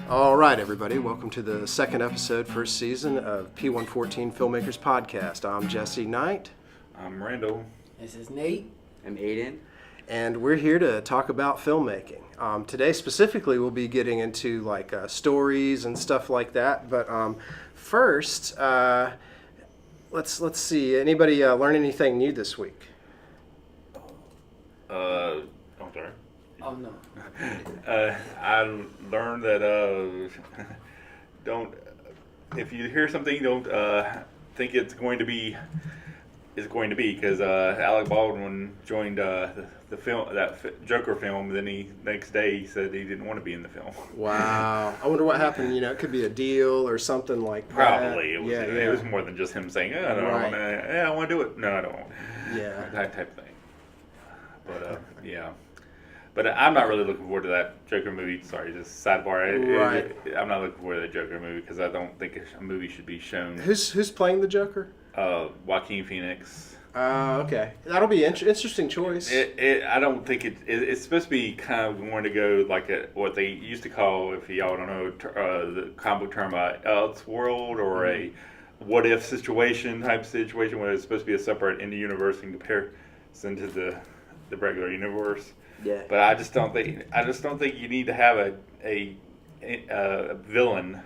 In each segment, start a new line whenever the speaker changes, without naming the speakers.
All right, everybody. Welcome to the second episode, first season of P114 Filmmakers podcast. I'm Jesse Knight.
I'm Randall.
This is Nate.
I'm Aiden.
And we're here to talk about filmmaking. Today specifically we'll be getting into stories and stuff like that. But first, let's see. Anybody learn anything new this week?
I'm sorry.
Oh no.
I learned that don't, if you hear something, don't think it's going to be because Alec Baldwin joined the film, Joker film. Then next day he said he didn't want to be in the film.
Wow. I wonder what happened. You know, it could be a deal or something like that.
Probably it was. It was more than just him saying, "I don't
Right.
want to. I want to do it." No, I don't.
Yeah.
That type of thing. But yeah. But I'm not really looking forward to that Joker movie. Sorry, just sidebar.
Right.
I'm not looking forward to that Joker movie because I don't think a movie should be shown.
Who's playing the Joker?
Joaquin Phoenix.
Okay. That'll be interesting choice.
I don't think it's supposed to be kind of going to go like what they used to call, if y'all don't know, the comic book term, Elseworld, or a what if situation type situation where it's supposed to be a separate in the universe in comparison to the regular universe.
Yeah.
But I just don't think you need to have a villain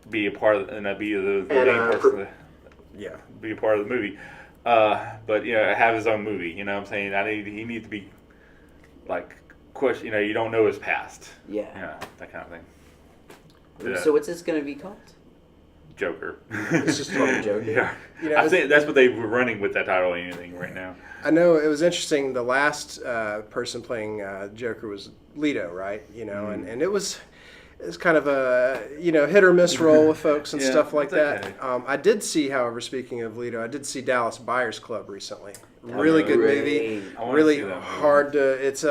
be a part of and be the main person.
Yeah.
Be a part of the movie. But have his own movie. You know what I'm saying? He needs to be like question. You don't know his past.
Yeah.
That kind of thing.
So what's this gonna be called?
Joker.
It's just called Joker.
Yeah.
You know,
I think that's what they were running with that title and anything right now.
I know it was interesting. The last person playing Joker was Leto, right? And it was kind of a hit or miss role with folks and stuff like that.
Okay.
I did see, however, speaking of Leto, I did see Dallas Buyers Club recently. Really good movie. Really hard to. It's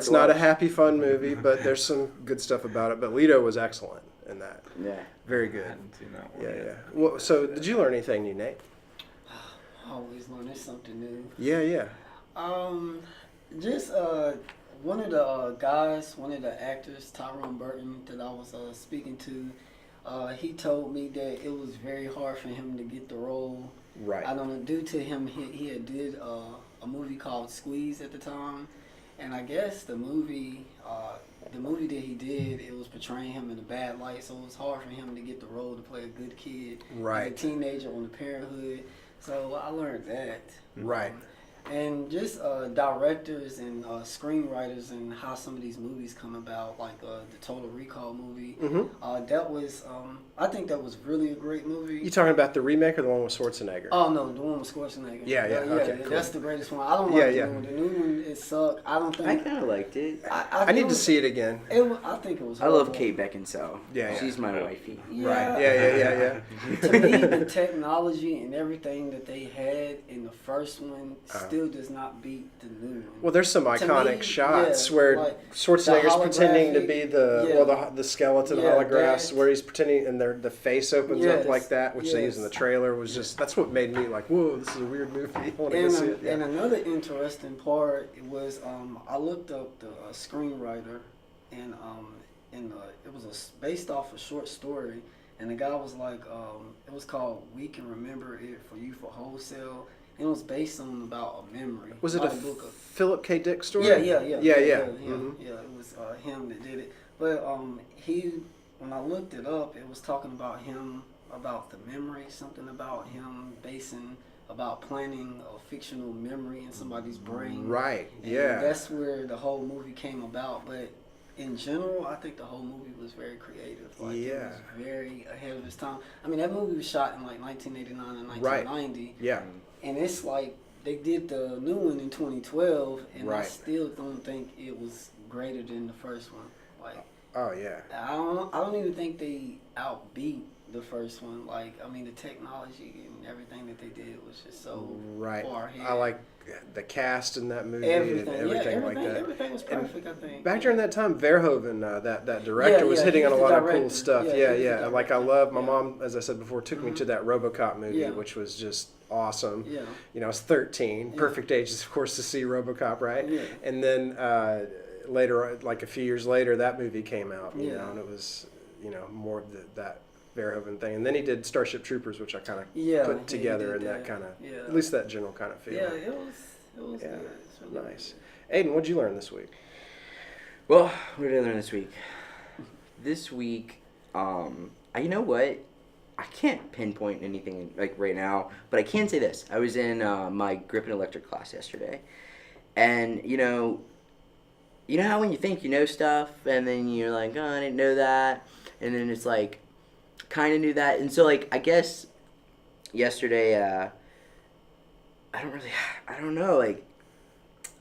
not a happy fun movie, but there's some good stuff about it. But Leto was excellent in that.
Yeah.
Very good.
I hadn't seen that one
Yeah,
yet.
yeah. Well, so did you learn anything new, Nate?
Always learning something new.
Yeah.
Just one of the guys, one of the actors, Tyrone Burton, that I was speaking to, he told me that it was very hard for him to get the role.
Right.
I don't know, due to him, he had did a movie called Squeeze at the time, and I guess the movie that he did, it was portraying him in a bad light, so it was hard for him to get the role to play a good kid,
Right.
a teenager on the parenthood. So I learned that.
Right.
And just directors and screenwriters and how some of these movies come about, like the Total Recall movie.
Mm-hmm.
That was, I think that was really a great movie.
You talking about the remake or the one with Schwarzenegger?
Oh no, the one with Schwarzenegger.
Yeah. Okay, cool.
That's the greatest one. I don't like the new one. The new one, it sucked. I don't think.
I kind of liked it.
I need to see it again.
I think it was.
I love
horrible.
Kate Beckinsale.
Yeah.
She's my wifey.
Yeah.
Right. Yeah.
To me, the technology and everything that they had in the first one still does not beat the new one.
Well, there's some iconic shots where
like
Schwarzenegger's pretending to be
holographic-
the skeleton
Yeah,
holographs,
that.
where he's pretending and the face opens up
Yes,
like that, which they use in the
yes.
trailer. Was just that's what made me like, whoa, this is a weird movie. I want to go see it.
And another interesting part was I looked up the screenwriter, and it was based off a short story, and the guy was like, it was called "We Can Remember It for You for Wholesale." And it was based on about a memory.
Was it a
book of
Philip K. Dick story?
Yeah.
Mm-hmm.
Yeah, it was him that did it. But when I looked it up, it was talking about him, about the memory, something about him about planning a fictional memory in somebody's brain.
Right.
And
Yeah.
that's where the whole movie came about. But in general, I think the whole movie was very creative. It was very ahead of its time. I mean, that movie was shot in like 1989 and 1990.
Right. Yeah.
And it's like they did the new one in 2012, and I
Right.
still don't think it was greater than the first one. Like,
Oh yeah.
I don't even think they outbeat the first one. Like, I mean, the technology and everything that they did was just so far ahead.
I like the cast in that movie
everything.
and everything like that.
Everything was perfect, I think.
Back during that time, Verhoeven, that director, was hitting on a lot of cool stuff. Yeah. Like I love my mom, as I said before, took me to that RoboCop movie, which was just awesome.
Yeah.
I was 13, perfect age, of course, to see RoboCop, right?
Yeah.
And then later, like a few years later, that movie came out, you
Yeah.
know, and it was, you know, more of that Verhoeven thing. And then he did Starship Troopers, which I kind of put together in that kind of, at least that general kind of feeling.
Yeah, it was
Yeah,
good. It's really
nice.
good.
Aiden, what'd you learn this week?
Well, what did I learn this week? This week, you know what? I can't pinpoint anything like right now, but I can say this. I was in my grip and electric class yesterday, and you know how when you think you know stuff, and then you're like, oh, I didn't know that, and then it's like, kind of knew that, and so like I guess yesterday, I don't know, like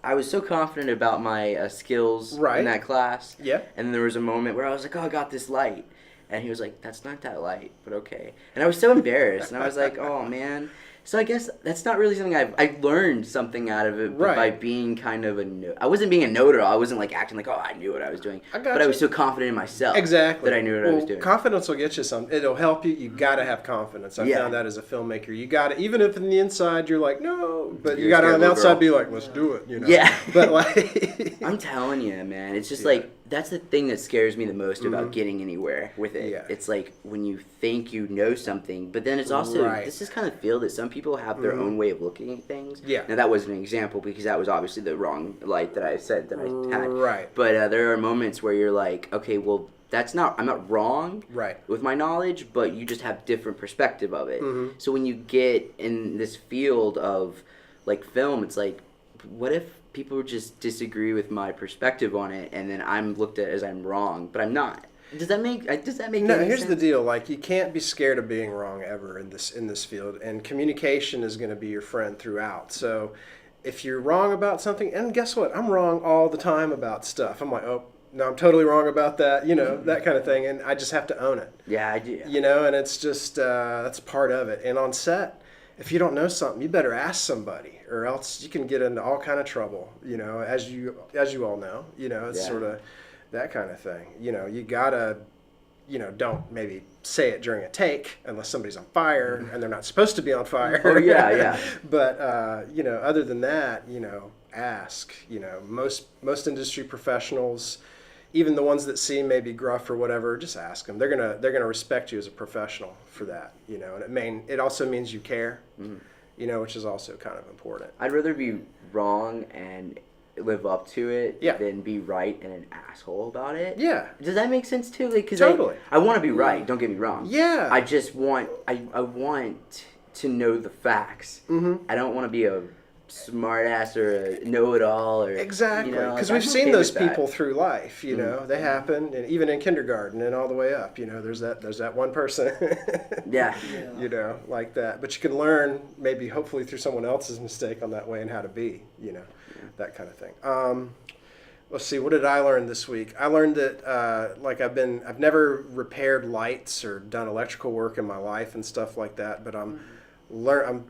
I was so confident about my skills in that class,
Yeah.
and then there was a moment where I was like, oh, I got this light. And he was like, that's not that light, but okay. And I was so embarrassed. And I was like, oh, man. So I guess that's not really something I learned something out of it by being kind of I wasn't being a know-it-all. I wasn't like acting like, oh, I knew what I was doing. But I was so confident in myself that I knew what I was doing.
Confidence will get you some. It'll help you. You got to have confidence. I found that as a filmmaker. You got to, even if on the inside you're like, no, but you got to on the outside be like, let's do it, you know.
Yeah.
But like.
I'm telling you, man. It's just like, that's the thing that scares me the most about getting anywhere with it.
Yeah.
It's like when you think you know something, but then it's also, this is kind of feel that some people have their own way of looking at things.
Yeah.
Now, that wasn't an example because that was obviously the wrong light that I said that I had.
Right.
But there are moments where you're like, okay, well, I'm not wrong with my knowledge, but you just have different perspective of it. So when you get in this field of like film, it's like, what if people just disagree with my perspective on it, and then I'm looked at as I'm wrong, but I'm not? Does that make any
Here's
sense?
the deal. Like, you can't be scared of being wrong ever in this field, and communication is going to be your friend throughout. So if you're wrong about something, and guess what? I'm wrong all the time about stuff. I'm like, oh, no, I'm totally wrong about that, you know, that kind of thing, and I just have to own it.
Yeah, I do.
You know, and it's just, that's part of it. And on set, if you don't know something, you better ask somebody, or else you can get into all kind of trouble, you know, as you all know, you know, it's sort of that kind of thing. You know, you gotta, you know, don't maybe say it during a take unless somebody's on fire and they're not supposed to be on fire.
Oh, yeah.
But, you know, other than that, you know, ask. You know, most industry professionals, even the ones that seem maybe gruff or whatever, just ask them. They're gonna respect you as a professional for that, you know. And it also means you care, you know, which is also kind of important.
I'd rather be wrong and live up to it than be right and an asshole about it.
Yeah.
Does that make sense too? Like, 'cause
Totally.
I want to be right. Don't get me wrong.
Yeah.
I just want I want to know the facts. I don't want to be a smart ass or a know-it-all or
Exactly,
you know,
because
like,
we've
I'm
seen
okay
those
with that.
people through life. You know, they happen, and even in kindergarten and all the way up. You know, there's that one person.
Yeah.
You know, like that. But you can learn maybe, hopefully, through someone else's mistake on that way and how to be. You know, that kind of thing. Let's see. What did I learn this week? I learned that I've never repaired lights or done electrical work in my life and stuff like that. But I'm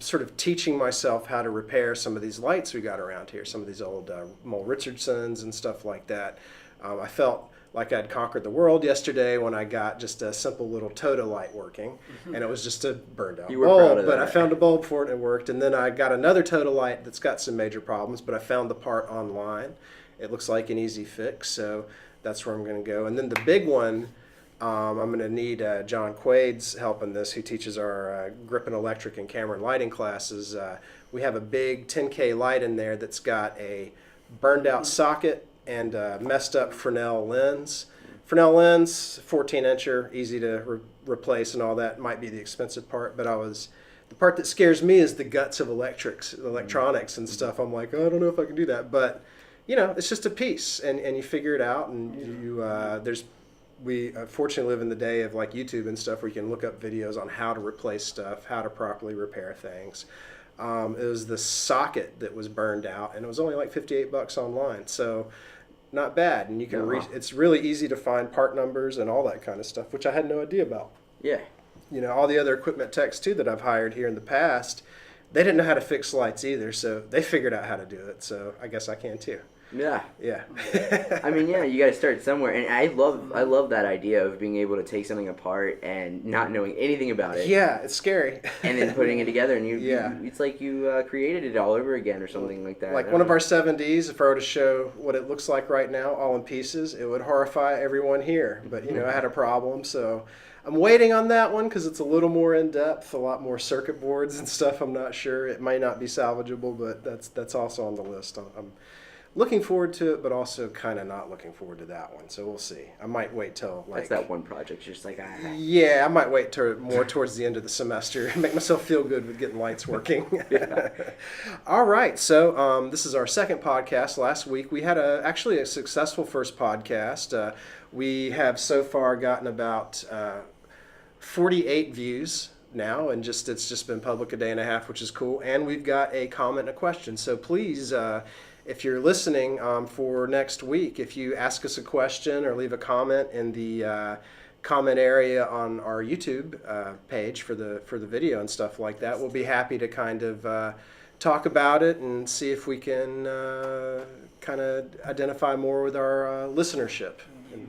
sort of teaching myself how to repair some of these lights we got around here, some of these old Mole Richardsons and stuff like that. I felt like I'd conquered the world yesterday when I got just a simple little Toto light working, and it was just a burned out
You were proud
bulb,
of
but
that.
I found a bulb for it and it worked. And then I got another Toto light that's got some major problems, but I found the part online. It looks like an easy fix, so that's where I'm going to go. And then the big one, I'm going to need John Quaid's help in this, who teaches our grip and electric and camera and lighting classes. We have a big 10K light in there that's got a burned out socket and messed up Fresnel lens. Fresnel lens, 14-incher, easy to replace and all that. Might be the expensive part, but the part that scares me is the guts of electronics and stuff. I'm like, oh, I don't know if I can do that, but you know, it's just a piece, and you figure it out, and we fortunately live in the day of like YouTube and stuff where you can look up videos on how to replace stuff, how to properly repair things. It was the socket that was burned out, and it was only like $58 online, so not bad. And you can it's really easy to find part numbers and all that kind of stuff, which I had no idea about.
Yeah.
You know, all the other equipment techs too that I've hired here in the past, they didn't know how to fix lights either, so they figured out how to do it. So I guess I can too.
Yeah.
Yeah.
I mean, yeah, you got to start somewhere, and I love that idea of being able to take something apart and not knowing anything about it.
Yeah, it's scary.
And then putting it together, and
Yeah.
it's like you created it all over again or something like that.
Like one of our 7Ds, if I were to show what it looks like right now, all in pieces, it would horrify everyone here. But, I had a problem, so I'm waiting on that one because it's a little more in-depth, a lot more circuit boards and stuff. I'm not sure. It might not be salvageable, but that's also on the list. I'm looking forward to it, but also kind of not looking forward to that one. So we'll see. I might wait till
That's that one project. You're just like,
Yeah, I might wait till more towards the end of the semester and make myself feel good with getting lights working. All right. So this is our second podcast. Last week we had actually a successful first podcast. We have so far gotten about 48 views now, and it's just been public a day and a half, which is cool. And we've got a comment and a question. So please, if you're listening for next week, if you ask us a question or leave a comment in the comment area on our YouTube page for the video and stuff like that, we'll be happy to kind of talk about it and see if we can kind of identify more with our listenership.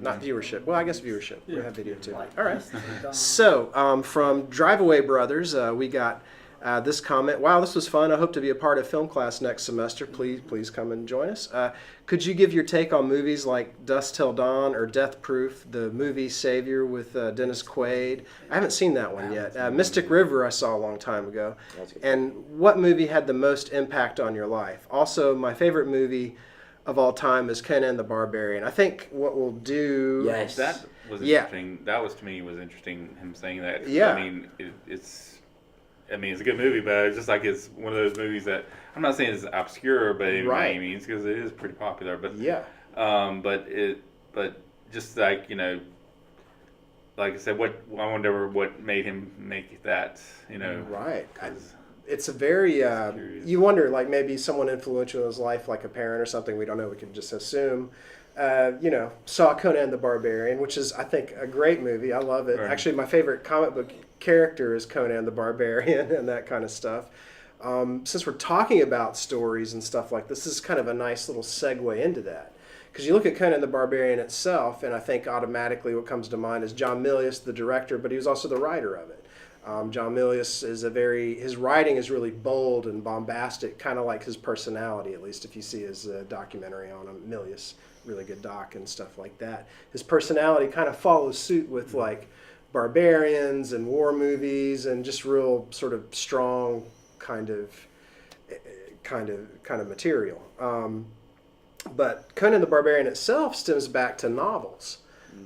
Not viewership. Well, I guess viewership. We have video too. All right. So from Drive Away Brothers, we got this comment. Wow, this was fun. I hope to be a part of film class next semester. Please come and join us. Could you give your take on movies like Dusk Till Dawn or Death Proof, the movie Savior with Dennis Quaid? I haven't seen that one yet. Mystic River I saw a long time ago. And what movie had the most impact on your life? Also, my favorite movie of all time is Conan the Barbarian. I think what we'll do...
Yes.
That was interesting. That was, to me, was interesting, him saying that.
Yeah.
I mean, it's a good movie, but it's just like it's one of those movies that... I'm not saying it's obscure by any means, because it is pretty popular, but...
Yeah.
But just like, like I said, I wonder what made him make that,
Right. It's a very, you wonder, like maybe someone influential in his life, like a parent or something, we don't know, we can just assume, saw Conan the Barbarian, which is, I think, a great movie. I love it. Right. Actually, my favorite comic book character is Conan the Barbarian and that kind of stuff. Since we're talking about stories and stuff like this is kind of a nice little segue into that. Because you look at Conan the Barbarian itself, and I think automatically what comes to mind is John Milius, the director, but he was also the writer of it. John Milius is his writing is really bold and bombastic, kind of like his personality, at least if you see his documentary on him, Milius, really good doc and stuff like that. His personality kind of follows suit with like barbarians and war movies and just real sort of strong kind of material. But Conan the Barbarian itself stems back to novels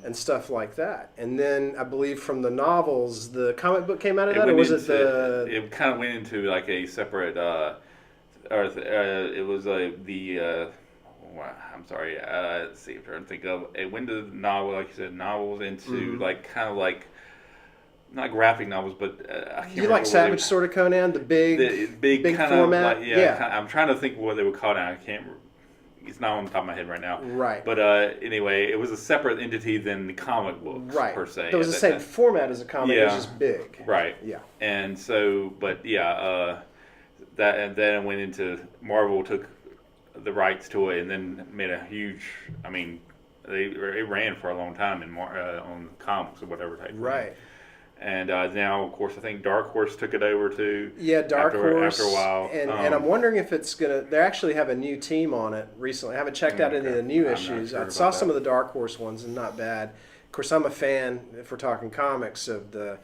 and stuff like that. And then I believe from the novels, the comic book came out of that, or was it the...
It kind of went into like a separate, it was I'm sorry, let's see, I'm trying to think of, it went to the novel, like you said, novels into like, kind of like, not graphic novels, but I can't
You like Savage sort of Conan, the big
kind
format?
Of like, yeah. I'm trying to think what they would call it. I can't. It's not on the top of my head right now.
Right.
But anyway, it was a separate entity than the comic books per se.
It was the same format as a comic. It was just big.
Right.
Yeah.
And so, but that and then it went into Marvel took the rights to it and then made a huge. I mean, it ran for a long time on comics or whatever type.
Right.
Thing. And now, of course, I think Dark Horse took it over too.
Yeah, Dark Horse.
After a while.
And I'm wondering if it's going to... They actually have a new team on it recently. I haven't checked out any of the new issues. I saw some of the Dark Horse ones and not bad. Of course, I'm a fan, if we're talking comics, of the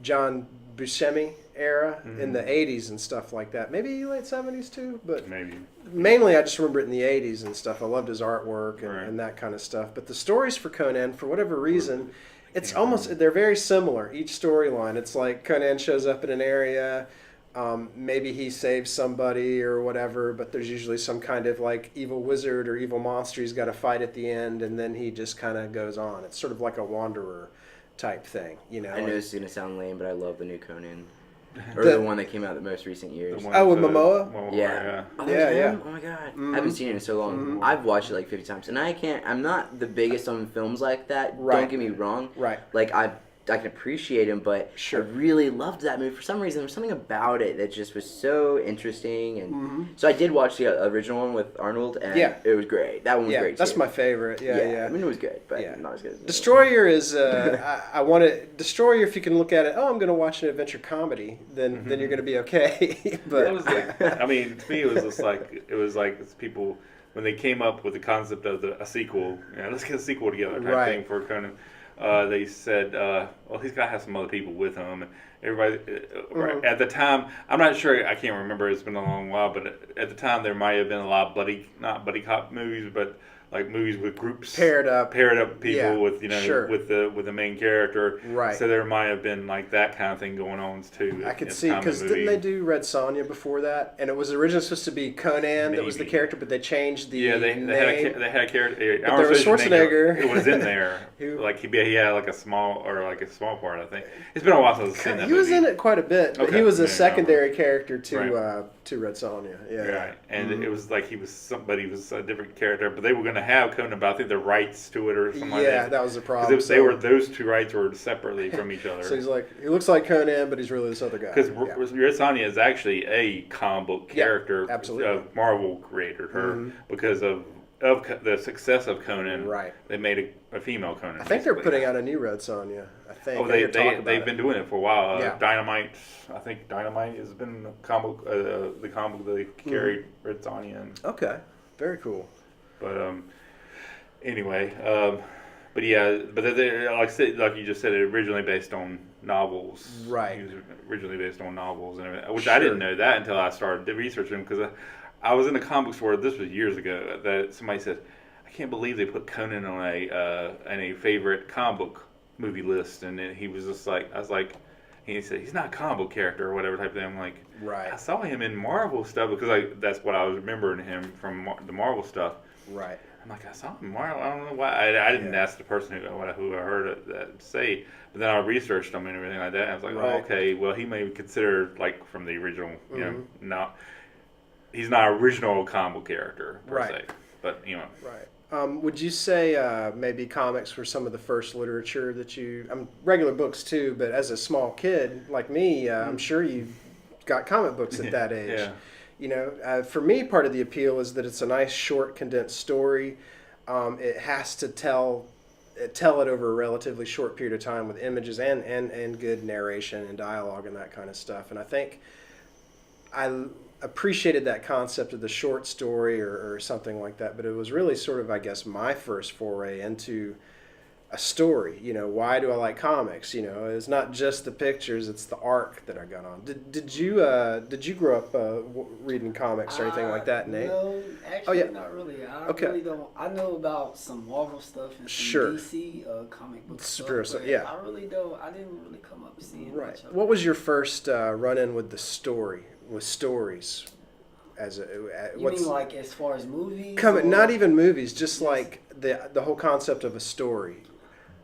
John Buscemi era in the 80s and stuff like that. Maybe late 70s too, but
maybe.
Mainly I just remember it in the 80s and stuff. I loved his artwork and that kind of stuff. But the stories for Conan, for whatever reason... It's almost, they're very similar, each storyline. It's like Conan shows up in an area, maybe he saves somebody or whatever, but there's usually some kind of like evil wizard or evil monster he's got to fight at the end, and then he just kind of goes on. It's sort of like a wanderer type thing,
I know this is going to sound lame, but I love the new Conan. Or
The
one that came out the most recent years.
with Momoa?
Yeah.
Yeah.
Oh my god. I haven't seen it in so long. I've watched it like 50 times. And I'm not the biggest on films like that.
Right.
Don't get me wrong.
Right.
Like, I I can appreciate him, but
Sure.
I really loved that movie for some reason. There was something about it that just was so interesting, and so I did watch the original one with Arnold, and it was great. That one was great.
That's
too.
my favorite. Yeah.
I mean, it was good, but not as good as
Destroyer is. I want to Destroyer. If you can look at it, I'm going to watch an adventure comedy, then you're going to be okay. But
it was like, I mean, to me, it was just like it's people when they came up with the concept of a sequel. Let's get a sequel together type thing for Conan. They said, well, he's got to have some other people with him. Everybody, at the time, I'm not sure, I can't remember, it's been a long while, but at the time there might have been a lot of not buddy cop movies, but like movies with groups paired up people with with the main character.
Right.
So there might have been like that kind of thing going on too.
I could see, because didn't they do Red Sonja before that? And it was originally supposed to be Conan that was the character, but they changed the name.
They had a character.
But there was Schwarzenegger.
It was in there. Like he had like a small part. I think it's been a while since I've seen that.
He was in it quite a bit, but he was a secondary character to Red Sonja. Yeah.
Right. And it was like he was a different character, but they were going to have Conan, but I think the rights to it or something like that.
Yeah, that was the problem.
Those two rights were separately from each other.
So he's like, he looks like Conan, but he's really this other guy.
Because Red Sonja is actually a comic book character, Marvel created her because of the success of Conan.
Right.
They made a female Conan.
I think they're putting out a new Red Sonja. I think.
Oh, they've been doing it for a while. Dynamite. I think Dynamite has been the comic book they carried Red Sonja in.
Okay. Very cool.
But anyway, but like you just said, it originally based on novels.
Right.
It was originally based on novels and everything, which I didn't know that until I started researching because I was in a comic book store. This was years ago. That somebody said, "I can't believe they put Conan on a favorite comic book movie list," and then he was just like, I was like. He said he's not a comic book character or whatever type of thing. I'm like, I saw him in Marvel stuff because that's what I was remembering him from the Marvel stuff.
Right.
I'm like, I saw him in Marvel. I don't know why. I didn't ask the person who I heard that say, but then I researched him and everything like that. And I was like, oh, okay, well, he may be considered like from the original, not. He's not an original comic book character per se, but
Right. Would you say maybe comics were some of the first literature that regular books too, but as a small kid like me, I'm sure you got comic books at that age.
Yeah.
You know, for me, part of the appeal is that it's a nice, short, condensed story. It has to tell it over a relatively short period of time with images and good narration and dialogue and that kind of stuff. And I think I appreciated that concept of the short story or something like that, but it was really sort of, I guess, my first foray into a story. You know, why do I like comics? You know, it's not just the pictures; it's the arc that I got on. Did you grow up reading comics or anything like that, Nate?
No, actually, not really. I really don't. I know about some Marvel stuff and some DC comic book stuff, but I really don't. I didn't really come up seeing much of it.
What was your first run-in with the story? With stories,
you mean like as far as movies?
Not even movies, just like the whole concept of a story.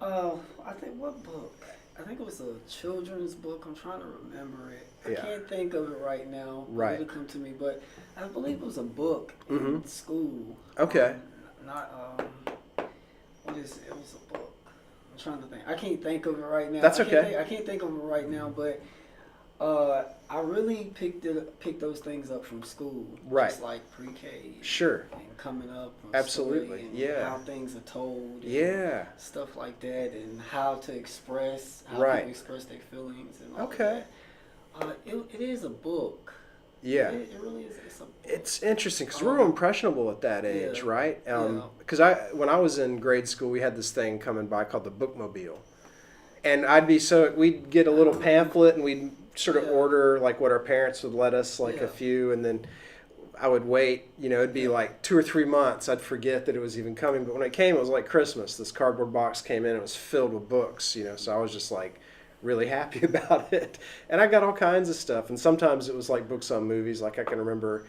I think what book? I think it was a children's book. I'm trying to remember it. I can't think of it right now.
Right.
It'll come to me, but I believe it was a book in school.
Okay.
What is it? It was a book. I'm trying to think. I can't think of it right now.
That's okay.
I can't think of it right now, but. I really picked those things up from school,
right?
Just like pre-K,
sure,
and coming up,
absolutely,
and how things are told, stuff like that, and how to express, people express their feelings, and all that. It is a book.
Yeah,
it really is.
It's interesting because we're impressionable at that age, right? Because when I was in grade school, we had this thing coming by called the Bookmobile, and we'd get a little pamphlet and we'd sort of order like what our parents would let us, like a few, and then I would wait, it'd be like 2 or 3 months. I'd forget that it was even coming, but when it came, it was like Christmas. This cardboard box came in, it was filled with books, so I was just like really happy about it. And I got all kinds of stuff, and sometimes it was like books on movies. Like I can remember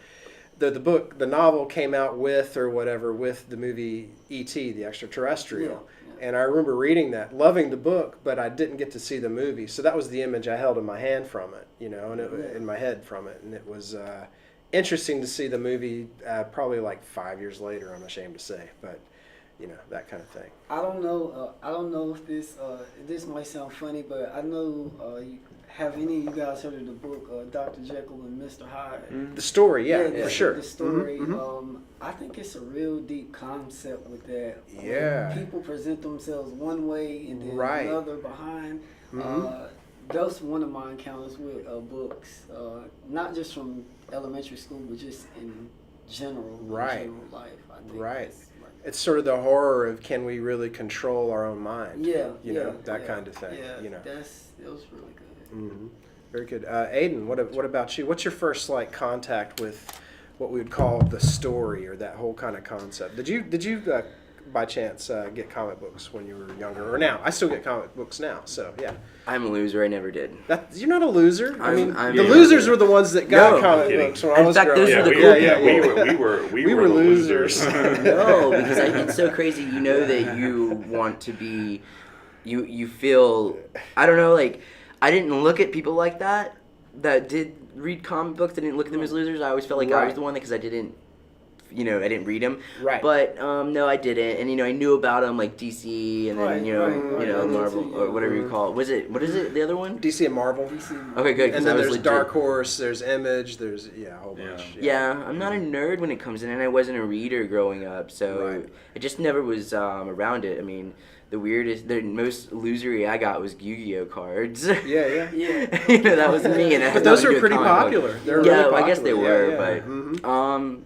the novel came out with the movie E02, the extraterrestrial. And I remember reading that, loving the book, but I didn't get to see the movie. So that was the image I held in my hand from it, and in my head from it. And it was interesting to see the movie probably like 5 years later, I'm ashamed to say. But that kind of thing.
I don't know. I don't know if this might sound funny, but I know. Have any of you guys heard of the book Dr. Jekyll and Mr. Hyde?
The story, for sure.
The story. I think it's a real deep concept with that.
Yeah.
When people present themselves one way and then
Right.
another behind. That's one of my encounters with books, not just from elementary school, but just in general,
Right.
in general life. I think
Right.
it's
It's sort of the horror of can we really control our own mind?
yeah,
that kind of thing.
Yeah,
You know.
it was really good.
Very good. Aiden, what about you? What's your first contact with what we would call the story or that whole kind of concept? Did you by chance get comic books when you were younger or now? I still get comic books now, so yeah.
I'm a loser. I never did.
You're not a loser.
I'm
the losers were the ones that got
No.
comic
Kidding.
books when I
In
was
fact,
growing
those
up.
are the cool
yeah.
We were
were
the
losers.
No, because it's so crazy. You know that you want to be, you feel, I don't know, I didn't look at people like that did read comic books. I didn't look at them as losers. I always felt like I was the one because I didn't read them.
Right.
But no, I didn't. And I knew about them like DC and then Marvel or whatever you call it. What is it? The other one?
DC and Marvel.
Okay, good. 'Cause
And then
I was
there's
legit.
Dark Horse. There's Image. There's a whole bunch.
Yeah, I'm not a nerd when it comes in, and I wasn't a reader growing up, so I just never was around it. I mean, the most losery I got was Yu-Gi-Oh cards.
Yeah.
That was me. And
But those are pretty popular. They're really
I guess they
popular.
were, but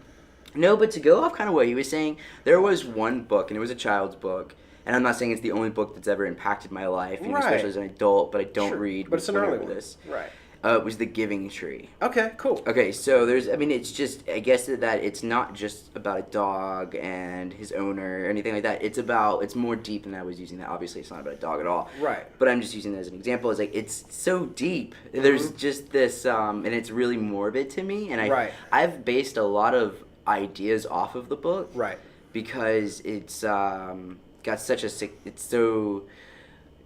no. But to go off kind of what he was saying, there was one book, and it was a child's book. And I'm not saying it's the only book that's ever impacted my life, especially as an adult. But I don't read.
But it's an early one.
This.
Right.
It was The Giving Tree.
Okay, cool.
Okay, so it's just, I guess that it's not just about a dog and his owner or anything like that. It's more deep than I was using that. Obviously, it's not about a dog at all.
Right.
But I'm just using that as an example. It's so deep. There's just this, and it's really morbid to me. And I've based a lot of ideas off of the book.
Right.
Because it's got such it's so...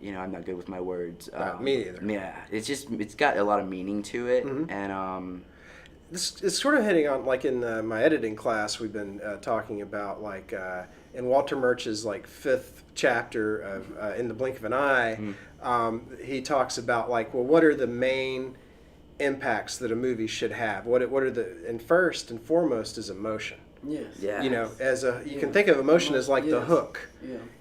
I'm not good with my words.
Me either.
Yeah, it's got a lot of meaning to it, and
This is sort of hitting on in my editing class. We've been talking about in Walter Murch's fifth chapter of In the Blink of an Eye. He talks about what are the main impacts that a movie should have? What are and first and foremost is emotion.
Yes.
Yeah.
You can think of emotion as the hook.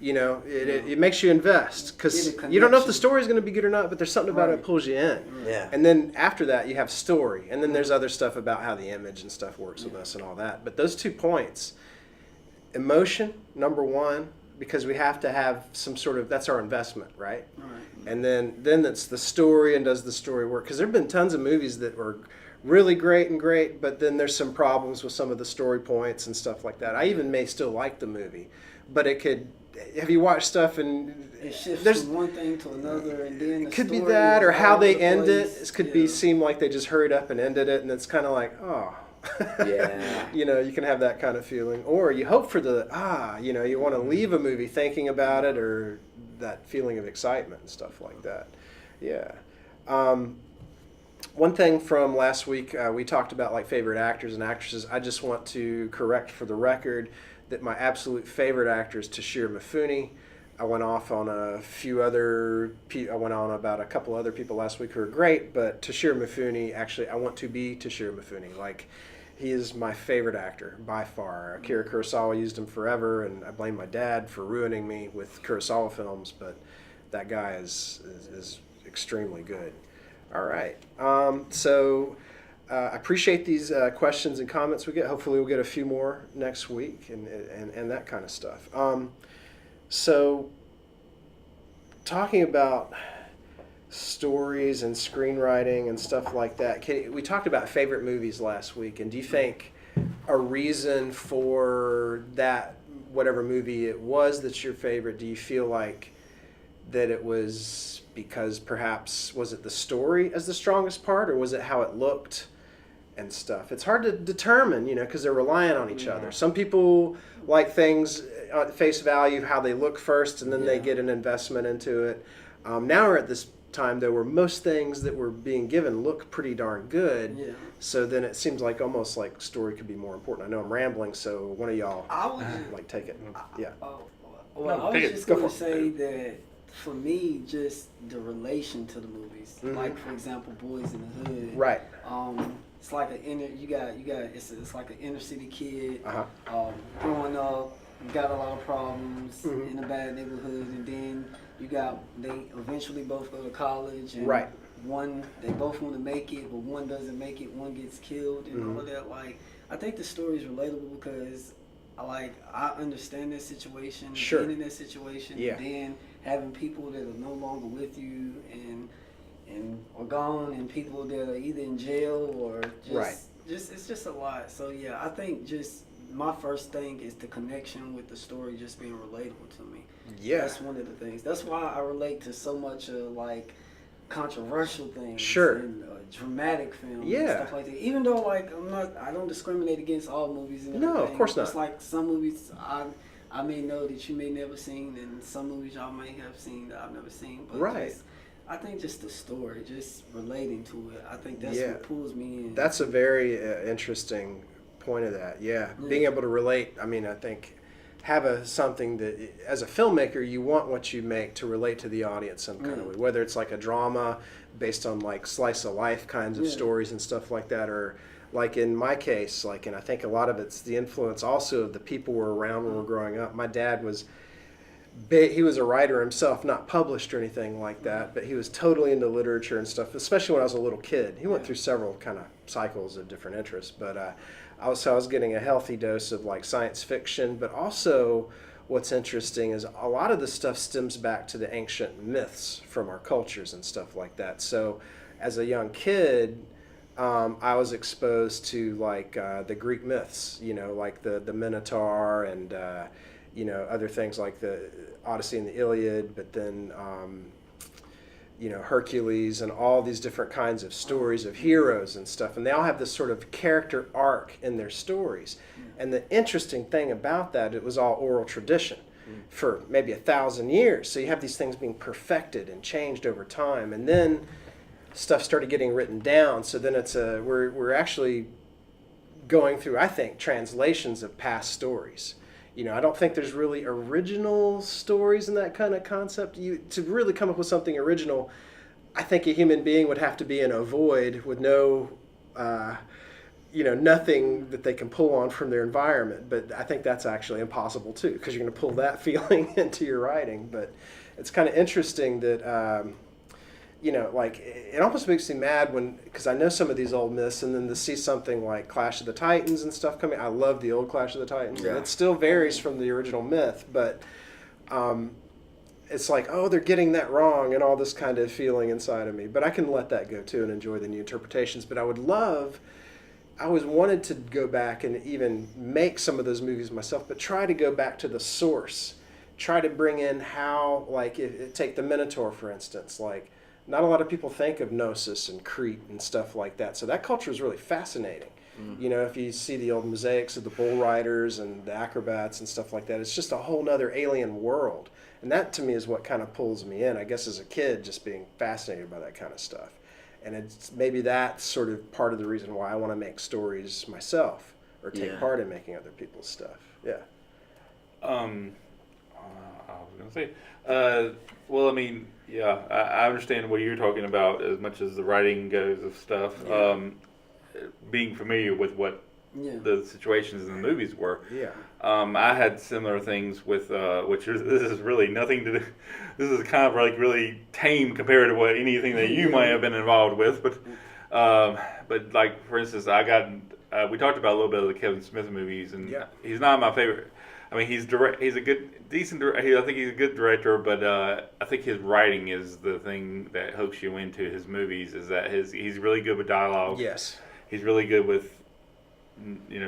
Yeah.
It makes you invest because you don't know if the story is going to be good or not, but there's something about it that pulls you in.
Yeah.
And then after that, you have story, and then there's other stuff about how the image and stuff works with us and all that. But those 2 points, emotion, number one, because we have to have some sort of that's our investment, right?
All right.
And then it's the story and does the story work? Because there've been tons of movies that were really great, but then there's some problems with some of the story points and stuff like that. I even may still like the movie, but it could. Have you watched stuff and
it shifts from one thing to another, and then the
it could be
story
that,
is
or how
all
they
over the
end
place.
it. It could seem like they just hurried up and ended it, and it's kind of like
Yeah.
you can have that kind of feeling, or you hope for the you want to leave a movie thinking about it, or that feeling of excitement and stuff like that. Yeah. One thing from last week, we talked about favorite actors and actresses. I just want to correct for the record that my absolute favorite actor is Toshiro Mifune. I went off on about a couple other people last week who are great, but Toshiro Mifune, actually, I want to be Toshiro Mifune. He is my favorite actor by far. Akira Kurosawa used him forever, and I blame my dad for ruining me with Kurosawa films, but that guy is extremely good. All right. I appreciate these questions and comments we get. Hopefully we'll get a few more next week and that kind of stuff. So talking about stories and screenwriting and stuff like that, we talked about favorite movies last week, and do you think a reason for that, whatever movie it was that's your favorite, do you feel like that it was because perhaps, was it the story as the strongest part, or was it how it looked and stuff? It's hard to determine, because they're reliant on each other. Some people like things at face value, how they look first, and then they get an investment into it. Now we're at this time, though, where most things that were being given look pretty darn good. Yeah. So then it seems like almost like story could be more important. I know I'm rambling, so one of y'all take it. Yeah.
Well, I was just going to say that for me, just the relation to the movies, like for example, Boys in the Hood.
Right.
It's like it's like an inner city kid growing up, got a lot of problems in a bad neighborhood, and then they eventually both go to college, and they both want to make it, but one doesn't make it, one gets killed, and all of that. Like, I think the story is relatable because I understand that situation, being in that situation, and then having people that are no longer with you and are gone, and people that are either in jail or just it's just a lot. So yeah, I think just my first thing is the connection with the story just being relatable to me. Yeah, that's one of the things. That's why I relate to so much like controversial things, and dramatic films, and stuff like that. Even though I don't discriminate against all movies. And
no, of course not.
It's like some movies I may know that you may never seen, and some movies y'all may have seen that I've never seen. But I think just the story, just relating to it, I think that's what pulls me in.
That's a very interesting point of that. Yeah, being able to relate. I mean, I think something that, as a filmmaker, you want what you make to relate to the audience some kind of way, whether it's like a drama based on like slice of life kinds of stories and stuff like that, or like in my case, and I think a lot of it's the influence also of the people who were around when we were growing up. My dad was he was a writer himself, not published or anything like that, but he was totally into literature and stuff, especially when I was a little kid. He went through several kind of cycles of different interests, but I was getting a healthy dose of like science fiction, but also what's interesting is a lot of the stuff stems back to the ancient myths from our cultures and stuff like that. So as a young kid, I was exposed to like the Greek myths, like the Minotaur and other things like the Odyssey and the Iliad, but then Hercules and all these different kinds of stories of heroes and stuff, and they all have this sort of character arc in their stories. And the interesting thing about that, it was all oral tradition for maybe 1,000 years. So you have these things being perfected and changed over time, and then stuff started getting written down. So then we're actually going through, I think, translations of past stories. I don't think there's really original stories in that kind of concept. To really come up with something original, I think a human being would have to be in a void with no, nothing that they can pull on from their environment. But I think that's actually impossible too, because you're going to pull that feeling into your writing. But it's kind of interesting that, it almost makes me mad because I know some of these old myths, and then to see something like Clash of the Titans and stuff coming. I love the old Clash of the Titans. Yeah. It still varies from the original myth, but it's like, oh, they're getting that wrong, and all this kind of feeling inside of me. But I can let that go too and enjoy the new interpretations. But I always wanted to go back and even make some of those movies myself, but try to go back to the source. Try to bring in how, take the Minotaur, for instance, not a lot of people think of Gnosis and Crete and stuff like that. So that culture is really fascinating. If you see the old mosaics of the bull riders and the acrobats and stuff like that, it's just a whole nother alien world. And that to me is what kind of pulls me in, I guess, as a kid, just being fascinated by that kind of stuff. And it's maybe that's sort of part of the reason why I want to make stories myself or take part in making other people's stuff. Yeah.
I was going to say, well, I mean, yeah, I understand what you're talking about as much as the writing goes of stuff. Being familiar with what the situations in the movies were. Yeah. I had similar things with, this is really nothing to do. This is kind of like really tame compared to anything that you might have been involved with. But like, for instance, we talked about a little bit of the Kevin Smith movies, and he's not my favorite. I mean, he's a decent director. I think he's a good director, but I think his writing is the thing that hooks you into his movies. Is that he's really good with dialogue.
Yes.
He's really good with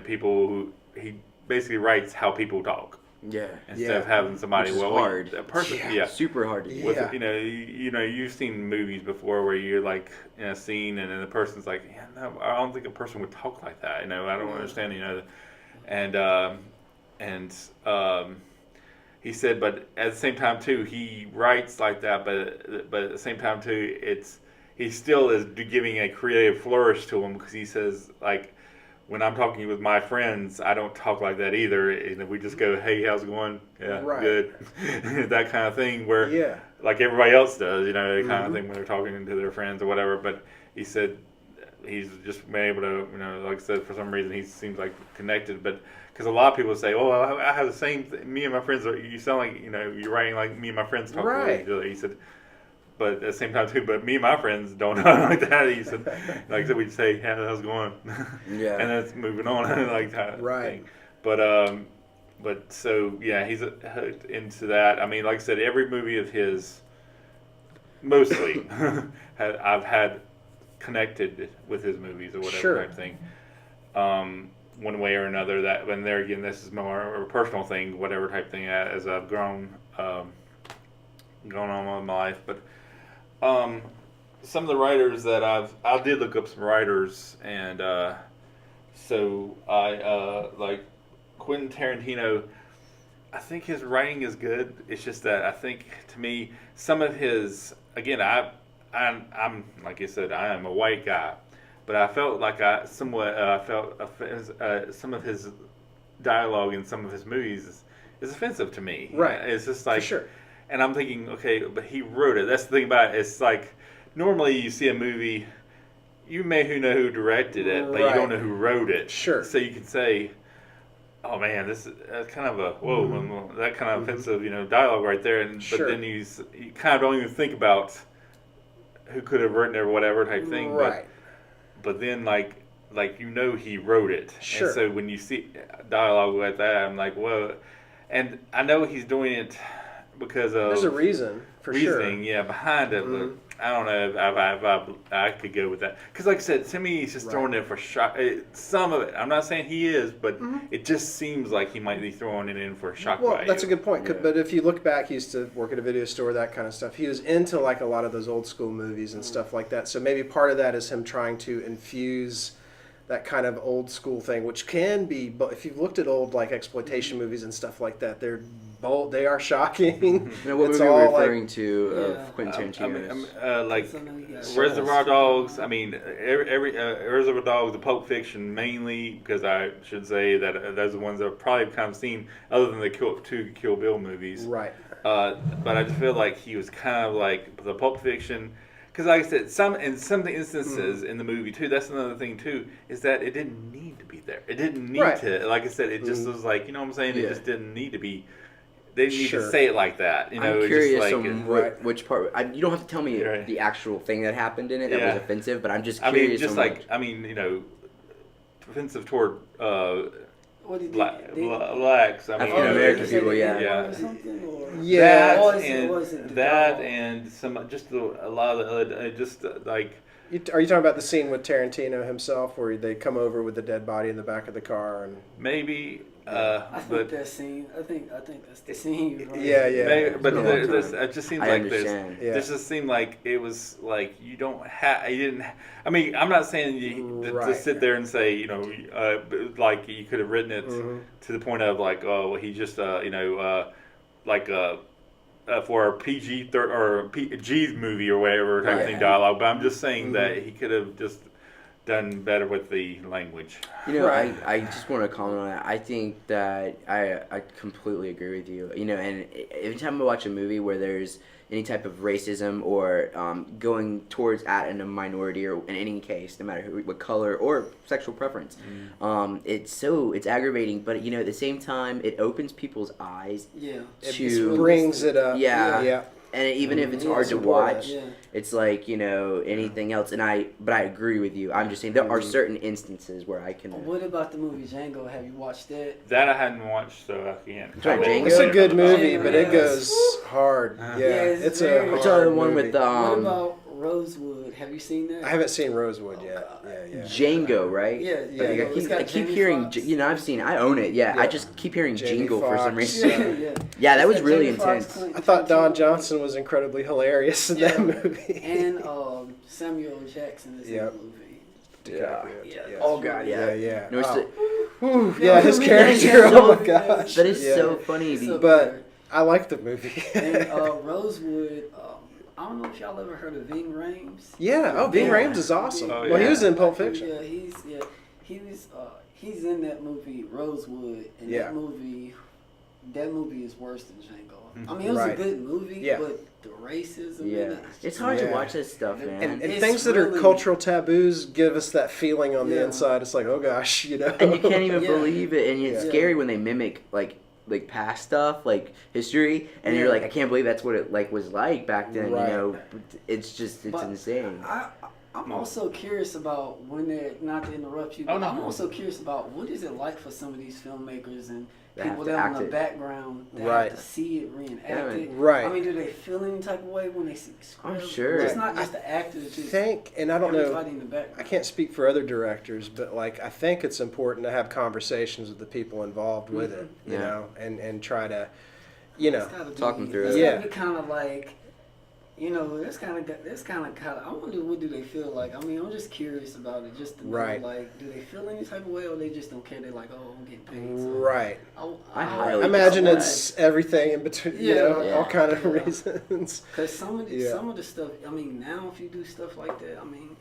people who he basically writes how people talk.
Yeah.
Instead of having somebody
hard.
A person.
Super hard to do.
With, you've seen movies before where you're like in a scene and then the person's like, no, I don't think a person would talk like that. I don't understand. And he said, but at the same time too, he writes like that, but at the same time too, he still is giving a creative flourish to him, because he says, like, when I'm talking with my friends, I don't talk like that either. And we just go, "Hey, how's it going? Yeah,
Right.
good." That kind of thing. Where,
Yeah.
like everybody else does, the kind of thing when they're talking to their friends or whatever. But he said he's just been able to, like I said, for some reason he seems like connected. But because a lot of people say, "Oh, I have the same thing. Me and my friends you sound like you're writing like me and my friends talk."
Right.
To each other. He said. But at the same time too, but me and my friends don't talk like that. He said, like I said, we'd say, "Hey, how's it going?"
Yeah.
And then it's moving on, like that
Right.
thing. But so yeah, he's hooked into that. I mean, like I said, every movie of his, mostly, I've had connected with his movies or whatever
Sure.
type thing. One way or another. That when there again, this is more a personal thing, whatever type thing. As I've grown, going on with my life, but. Some of the writers that I did look up some writers, and so I like Quentin Tarantino. I think his writing is good. It's just that I think to me some of his again I'm like I said I am a white guy, but I felt like I somewhat felt some of his dialogue in some of his movies is offensive to me.
Right.
It's just like.
For sure.
And I'm thinking, okay, but he wrote it. That's the thing about it. It's like, normally you see a movie, you may know who directed it, but you don't know who wrote it.
Sure.
So you can say, oh man, that's kind of a, whoa, that kind of offensive, dialogue right there. And
Sure.
But then you kind of don't even think about who could have written it or whatever type thing.
Right.
But then like he wrote it.
Sure.
And so when you see dialogue like that, I'm like, well, and I know he's doing it because of
There's a reason, for sure.
reasoning, yeah, behind it. But I don't know if I could go with that because, like I said, to me, he's just throwing it for shock. Some of it, I'm not saying he is, but it just seems like he might be throwing it in for shock value.
Well, that's a good point.
Yeah.
But if you look back, he used to work at a video store, that kind of stuff. He was into like a lot of those old school movies and stuff like that. So maybe part of that is him trying to infuse that kind of old school thing, which can be. But if you've looked at old like exploitation movies and stuff like that, they're bold. They are shocking.
Now, what
It's
movie are
all
you referring to
Yeah.
of Quentin Tarantino's?
Like
So now you got
Reservoir
shows.
Dogs. I mean, every Reservoir Dogs, the Pulp Fiction mainly, because I should say that those are the ones that I've probably kind of seen, other than the two Kill Bill movies.
Right.
But I just feel like he was kind of like the Pulp Fiction. Because like I said, in some instances in the movie too, that's another thing too, is that it didn't need to be there. It didn't need to. Like I said, it just was like, you know what I'm saying?
Yeah.
It just didn't need to be. They didn't need
Sure.
to say it like that. You know,
I'm
it's
curious
just like,
on
Right.
which part. You don't have to tell me
Right.
the actual thing that happened in it that
Yeah.
was offensive, but I'm just
I
curious.
mean, just
on
like, I mean, offensive toward
What did
blacks. I mean,
African American
is it
people, yeah.
N-word
Yeah.
or something, or?
Yeah.
That
Or is it-
and
or is it the
that
dog?
and some just a lot of just like.
Are you talking about the scene with Tarantino himself, where they come over with the dead body in the back of the car and?
Maybe,
I think
but
that scene. I think that's the scene. Right?
Yeah.
maybe, but
Yeah.
it just seems
I
like
understand.
Yeah.
this just seemed like it was like you didn't. I mean, I'm not saying to
Right.
sit there and say like you could have written it to the point of like, oh, well, he just like for a PG or G movie or whatever type of thing dialogue. But I'm just saying that he could have just done better with the language.
Right.
I just want to comment on that. I think that I completely agree with you. And every time I watch a movie where there's any type of racism or going towards at a minority, or in any case, no matter what color or sexual preference, it's aggravating. But at the same time, it opens people's eyes.
Yeah.
To
brings it up.
Yeah.
Yeah.
And even if it's
Yeah,
hard to
support
watch,
it. Yeah.
it's like anything else. But I agree with you. I'm just saying there are certain instances where I can.
What about the movie Django? Have you watched that?
That I hadn't watched, so I can't.
Sorry, Django?
It's a good movie,
Yeah.
but it goes hard. Yeah,
it's
it's
very-
a
Which
hard
are the one
movie.
with the
What about Rosewood? Have you seen that?
I haven't seen Rosewood yet.
God.
Yeah.
Django, right?
Yeah,
Yeah.
Like,
It's got
I keep
Jamie
hearing.
Foxx.
I've seen. I own it. Yeah.
Yeah.
I just keep hearing
Jamie
Jingle for some
Foxx.
reason.
Yeah.
Yeah, that
It's
was
got
really
Jamie Foxx,
intense.
Clint-
I thought Don
Tarantino.
Johnson was incredibly hilarious in that
Yeah.
movie.
And Samuel Jackson is
Yep.
in the movie.
DiCaprio.
Yeah.
Oh God, yeah.
Yeah.
No, it's
Oh.
the-
Whew, yeah, his
Yeah,
character.
yeah,
Oh my
yeah.
gosh.
that is
Yeah.
so funny.
It's so
But
good.
I like the movie.
And Rosewood, I don't know if y'all ever heard of Ving Rhames.
yeah. Oh, Ving
Yeah.
Rhames is awesome.
Oh,
Well, he
yeah.
was in Pulp Fiction.
Yeah, he's in that movie Rosewood, and
Yeah.
that movie is worse than Django. I mean, it was a good movie, but the racism in it.
It's hard to watch this stuff, man.
And things that are cultural taboos give us that feeling on the inside. It's like, oh gosh, you know.
And you can't even believe it, and it's scary when they mimic like past stuff, like history, and you're like, I can't believe that's what it was like back then.
Right.
You know, it's insane.
I'm also curious about when they're, not to interrupt you, but I'm also curious about what is it like for some of these filmmakers and people that are in the background that have to see it reenacted.
Right.
I mean, do they feel any type of way when they see the script?
I'm sure.
It's not just the actors. It's just
And I don't know,
everybody in the background.
I can't speak for other directors, but like I think it's important to have conversations with the people involved with it, you know, and try to, you know,
talk them through it.
It's gotta be kind of like, you know, that's kind of. I wonder what do they feel like. I mean, I'm just curious about it, just to know, like, do they feel any type of way, or they just don't care? They're like, oh, I'm getting paid. So
right.
I
imagine it's everything in between, you know, all kind of reasons.
Because some of the stuff. I mean, now if you do stuff like that, I mean,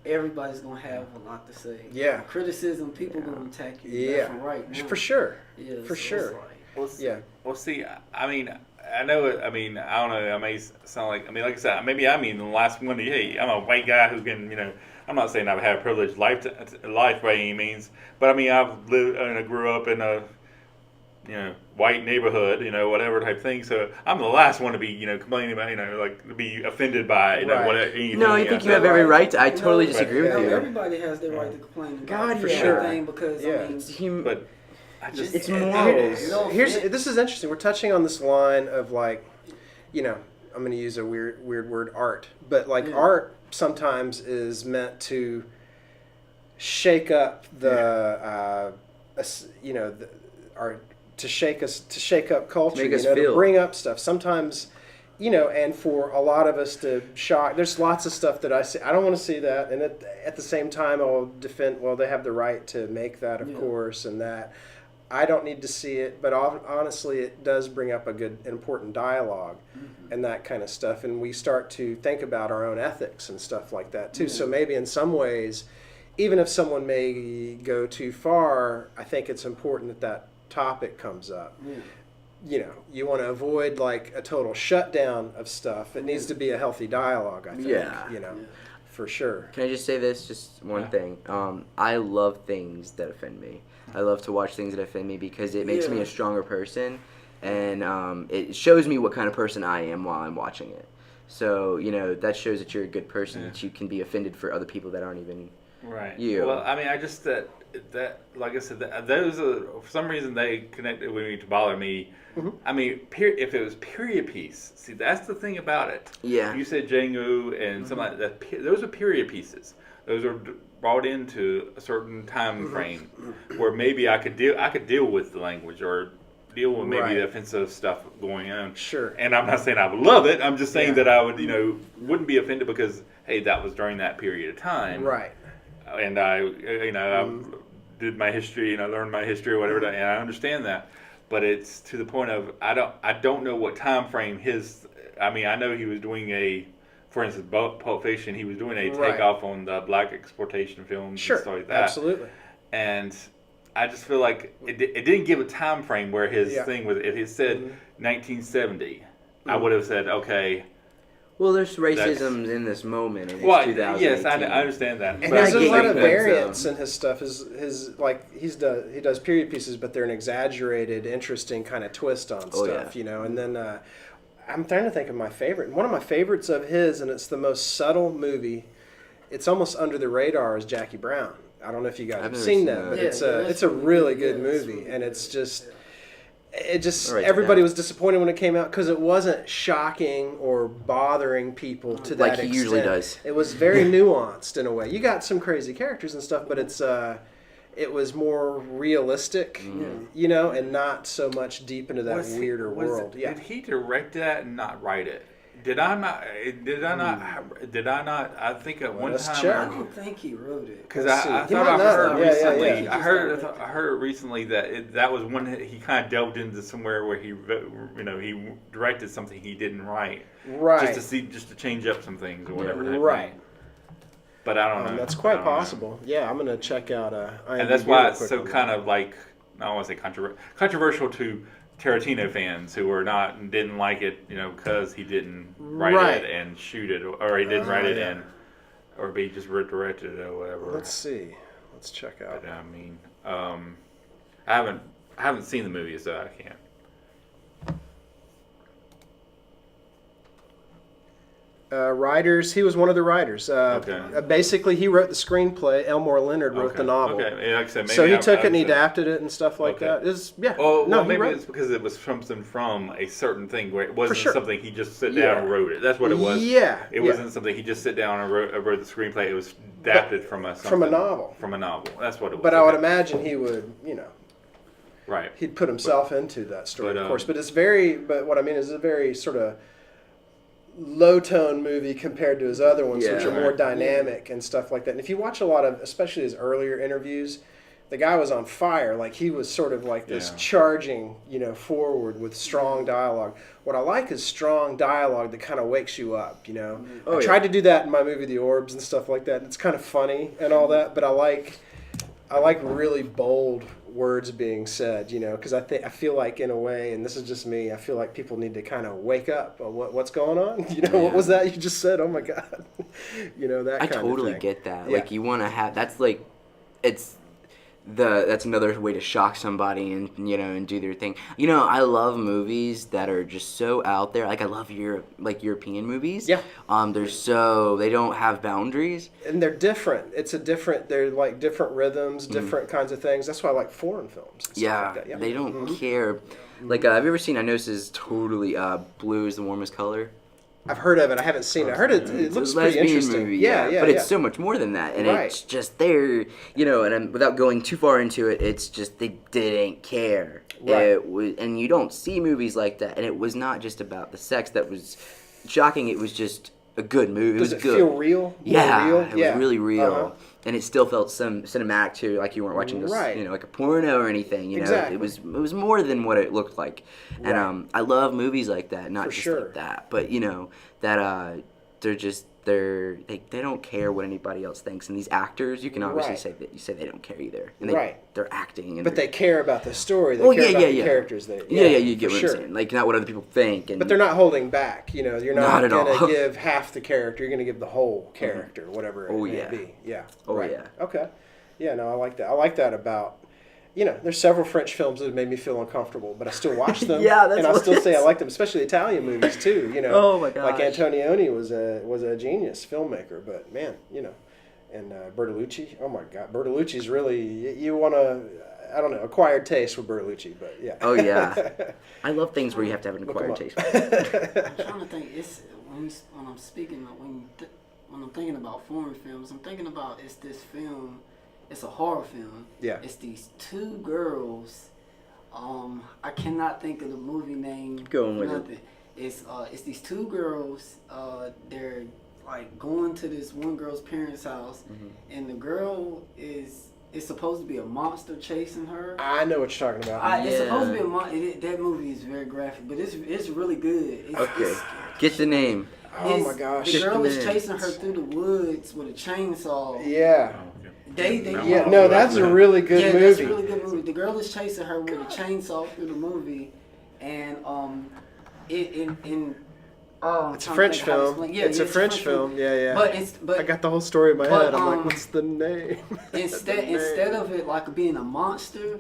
everybody's gonna have a lot to say.
Yeah.
Criticism, people gonna attack you left and right. Now.
For sure.
Yeah,
for sure.
Well, see, I mean, I know. I mean, I don't know. I may sound like. I mean, like I said, maybe I mean the last one. Hey, I'm a white guy who's been. You know, I'm not saying I've had a privileged life by any means, but I mean, I've lived and grew up in a, you know, white neighborhood. You know, whatever type thing. So I'm the last one to be, you know, complaining about, you know, like to be offended by, you know, whatever. Anything.
No, I think you have every right to. I totally disagree with you.
Everybody has their right to complain.
God,
for
sure.
Because I mean,
but.
It's morals.
This is interesting. We're touching on this line of like, you know, I'm going to use a weird word, art, but like art sometimes is meant to shake up the, you know, to shake up culture,
Make us
you know,
feel.
to bring up stuff. Sometimes, you know, and for a lot of us to shock. There's lots of stuff that I see. I don't want to see that, and at the same time, I'll defend. Well, they have the right to make that, of course, and that. I don't need to see it, but honestly, it does bring up a good, important dialogue and that kind of stuff. And we start to think about our own ethics and stuff like that, too. So maybe in some ways, even if someone may go too far, I think it's important that topic comes up. You know, you want to avoid like a total shutdown of stuff. It needs to be a healthy dialogue, I think. You know, for sure.
Can I just say this? Just one thing. I love things that offend me. I love to watch things that offend me because it makes me a stronger person, and it shows me what kind of person I am while I'm watching it. So, you know, that shows that you're a good person, that you can be offended for other people that aren't even you.
Well, I mean, I just that like I said, those are, for some reason they connected with me to bother me. I mean, if it was period piece, see, that's the thing about it.
Yeah.
You said Django and something like that. Those are period pieces. Those are brought into a certain time frame where maybe I could deal with the language or deal with maybe the offensive stuff going on.
Sure.
And I'm not saying I would love it. I'm just saying that I would, you know, wouldn't be offended because, hey, that was during that period of time.
Right.
And I, you know, I did my history, you know, learned my history or whatever, and I understand that. But it's to the point of I don't know what time frame his. I mean, I know he was doing for instance, Pulp Fiction. He was doing a takeoff on the black exploitation films and stuff like that.
Absolutely.
And I just feel like it didn't give a time frame where his thing was. If it said 1970, I would have said okay.
Well, there's racism in this moment, and it's
Well,
2018.
yes, I understand that.
And
But
there's a lot of
that,
variance in his stuff. His like he does period pieces, but they're an exaggerated, interesting kind of twist on stuff, you know. And then I'm trying to think of my favorite. One of my favorites of his, and it's the most subtle movie. It's almost under the radar, is Jackie Brown. I don't know if you guys have seen that, but it's a really good movie, and it's just. Everybody was disappointed when it came out because it wasn't shocking or bothering people to that
like
extent.
He usually does.
It was very nuanced in a way. You got some crazy characters and stuff, but it was more realistic, you know, and not so much deep into that weirder world.
Did he direct that and not write it? Did I not? I think at one time.
I don't think he wrote it.
Because I thought I heard recently. I heard recently that was one he kind of delved into somewhere where he directed something he didn't write.
Right.
Just to change up some things or whatever.
Right.
but I don't know.
That's quite
I don't know.
possible. Yeah, I'm gonna check out. IMDb
And that's why
real
it's
quick
so
on
kind
that.
of like, I don't want to say controversial to Tarantino fans who didn't like it, because he didn't write
Right.
it and shoot it, or he didn't write it
yeah.
and, or be just directed it or whatever.
Let's see. Let's check out.
But I mean, I haven't seen the movie, so I can't.
Writers. He was one of the writers.
Okay.
Basically, he wrote the screenplay. Elmore Leonard wrote the novel.
Okay, yeah, like I said, maybe
So he
I-
took
I
it and he
said-
adapted it and stuff like
Okay.
that. Yeah.
Oh,
no,
well,
he
maybe
wrote.
it's because it was something from a certain thing where it wasn't
sure.
something he just sit
Yeah.
down and wrote it. That's what it was.
Yeah,
It
yeah.
wasn't something he just sit down and wrote the screenplay. It was adapted from a
novel.
From a novel. That's what it was.
But I would
Okay.
imagine he would,
Right.
he'd put himself into that story,
but,
of course. But but what I mean is it's a very sort of low tone movie compared to his other ones, which
Yeah.
are more
Right.
dynamic and stuff like that. And if you watch a lot of, especially his earlier interviews, the guy was on fire. Like he was sort of like this
Yeah.
charging, forward with strong dialogue. What I like is strong dialogue that kind of wakes you up.
Oh,
I
yeah.
tried to do that in my movie The Orbs and stuff like that. And it's kind of funny and all that, but I like really bold words being said, because I feel like in a way, and this is just me, I feel like people need to kind of wake up. What's going on? What was that you just said? Oh my God, that.
I
kind
totally
of thing.
get that.
Yeah.
Like you want to have that's like it's that's another way to shock somebody and and do their thing. I love movies that are just so out there. Like I love European movies.
Yeah.
They don't have boundaries.
And they're different. They're like different rhythms, different kinds of things. That's why I like foreign films. And stuff like that.
They don't care. Like have you ever seen? I know this is totally blue is the warmest color.
I've heard of it. I haven't seen it. I heard it. It
It's a
looks pretty
lesbian
interesting.
movie,
Yeah.
but it's so much more than that, and
Right.
it's just there, and without going too far into it, it's just they didn't care.
Right.
It was, and you don't see movies like that, and it was not just about the sex that was shocking. It was just a good movie.
Does
it was
it
good.
feel real?
Yeah,
More real?
it was really real,
Uh-huh.
and it still felt cinematic too. Like you weren't watching just
Right.
like a porno or anything.
Exactly.
It was more than what it looked like,
Right.
and I love movies like that. Not
For
just
sure.
like that, but they don't care what anybody else thinks. And these actors, you can obviously
Right.
say they don't care either. And
Right.
they're acting. And
But they care about the story. They
Oh,
care
yeah,
about
yeah,
the
yeah.
characters.
you get
for
what
sure.
I'm saying. Like not what other people think. And
But they're not holding back. You're
Not
not
at
going
all.
to give half the character. You're going to give the whole character, whatever it
Oh,
may
yeah.
be. Yeah.
Oh,
right.
yeah.
Okay. Yeah, no, I like that. I like that about, there's several French films that have made me feel uncomfortable, but I still watch them.
Yeah, that's
and I'll
what
still
it
say I
is.
like them, especially Italian movies too.
Oh, my
Like
gosh.
Antonioni was a genius filmmaker, but man, and Bertolucci. Oh my God, Bertolucci's really you want to. I don't know, acquired taste with Bertolucci, but yeah.
Oh yeah, I love things where you have to have an
Look 'em
acquired
up.
taste.
I'm trying to think. It's when I'm speaking when I'm thinking about foreign films. I'm thinking about it's this film. It's a horror film.
Yeah.
It's these two girls. I cannot think of the movie name.
Keep going with it.
nothing. It's these two girls. They're like going to this one girl's parents' house, and the girl is supposed to be a monster chasing her.
I know what you're talking about.
It's supposed to be
Yeah.
a monster. That movie is very graphic, but it's really good.
Okay, get the name.
Oh my gosh.
The girl is
Man.
chasing her through the woods with a chainsaw.
Yeah.
They
Yeah, no, that's a really good
yeah,
movie.
that's a really good movie. The girl is chasing her with a chainsaw through the movie, and
It's a French film.
Yeah,
it's a French film. Yeah, yeah.
But
I got the whole story in my
but,
head. I'm like,
um,
what's the name?
instead of it like being a monster,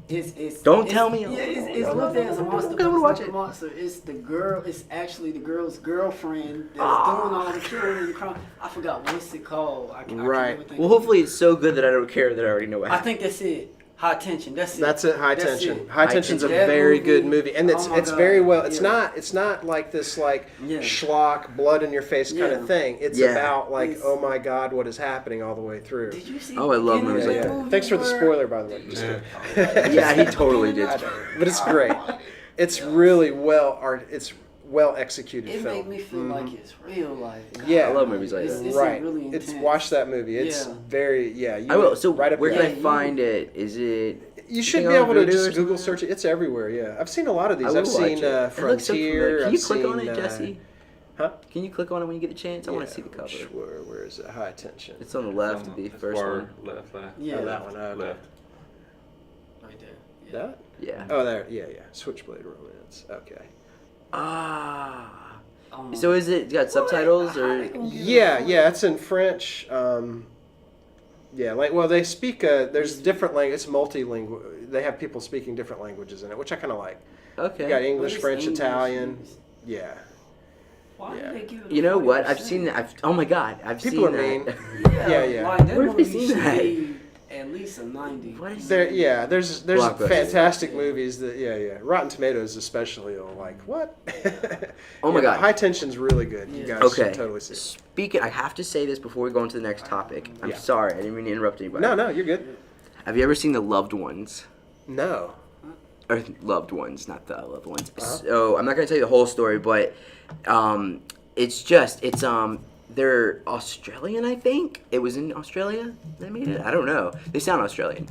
it's
Don't tell me.
Yeah, it's looked at as a monster.
I'm
But
gonna
it's
watch
not
it.
a monster. It's the girl. It's actually the girl's girlfriend that's
Ah.
doing all the killing and crime. I forgot what's it called. I can't
Right.
never think
Well,
of it.
hopefully it's so good that I don't care that I already know what
I
happened.
think that's it. High Tension. That's it.
That's it. High
That's
Tension.
it.
High Tension's a
That
very
movie-
good movie, and it's
oh my
it's
God,
very well. It's
yeah.
not like this
Yeah.
schlock, blood in your face kind
Yeah.
of thing. It's
Yeah.
about like,
It's-
oh my God, what is happening all the way through.
Did you see?
Oh, I love
the
movies
beginning
like
of
Yeah,
that
yeah.
movie
Thanks for the
where-
spoiler, by the way. Just kidding.
Yeah, he totally did.
But it's great. It's really it's well executed
It
film.
made me feel like it's real life.
Yeah.
I love movies like
It's
that.
Right.
really intense.
It's watch that movie. It's
Yeah.
very
I will. So
right up
where
your
can I
alley.
find it? Is it?
You should
thing
be
on
able to
Vudu or
just Google
something?
search it. It's everywhere. Yeah, I've seen a lot of
I
these.
will
I've
watch
seen
it. It looks so
Frontier.
familiar. Can you
I've
click on
seen,
it, Jesse?
Huh?
Can you click on it when you get the chance? I want to see the cover.
Where is it? High tension.
It's on the left, the first one.
Left.
Yeah.
Oh, that one. Okay.
Left.
Right there. Yeah.
That?
Yeah.
Oh, there. Yeah. Switchblade Romance. Okay.
Ah.
Oh,
So is it got subtitles or?
Yeah. It's in French. Yeah, they speak. There's different language. It's multilingual. They have people speaking different languages in it, which I kind of like.
Okay.
You got English,
What is
French,
English?
Italian. Yeah.
Why
Yeah.
did they give it?
You know what?
40%?
I've seen that. Oh my god, I've
People
seen
are mean.
that.
Yeah.
Like that
Where have they
movie
seen
should
that?
be at least a 90.
What is
There's
Blockbuster.
fantastic movies that Rotten Tomatoes especially are like what?
Oh my God.
High Tension's really good. You guys
Okay.
should totally see it.
Speaking, I have to say this before we go into the next topic. I'm
Yeah.
sorry, I didn't mean to interrupt anybody.
No, you're good.
Have you ever seen The Loved Ones?
No.
Or Loved Ones, not The Loved Ones.
Uh-huh.
So I'm not gonna tell you the whole story, but they're Australian, I think. It was in Australia they made it. I don't know. They sound Australian.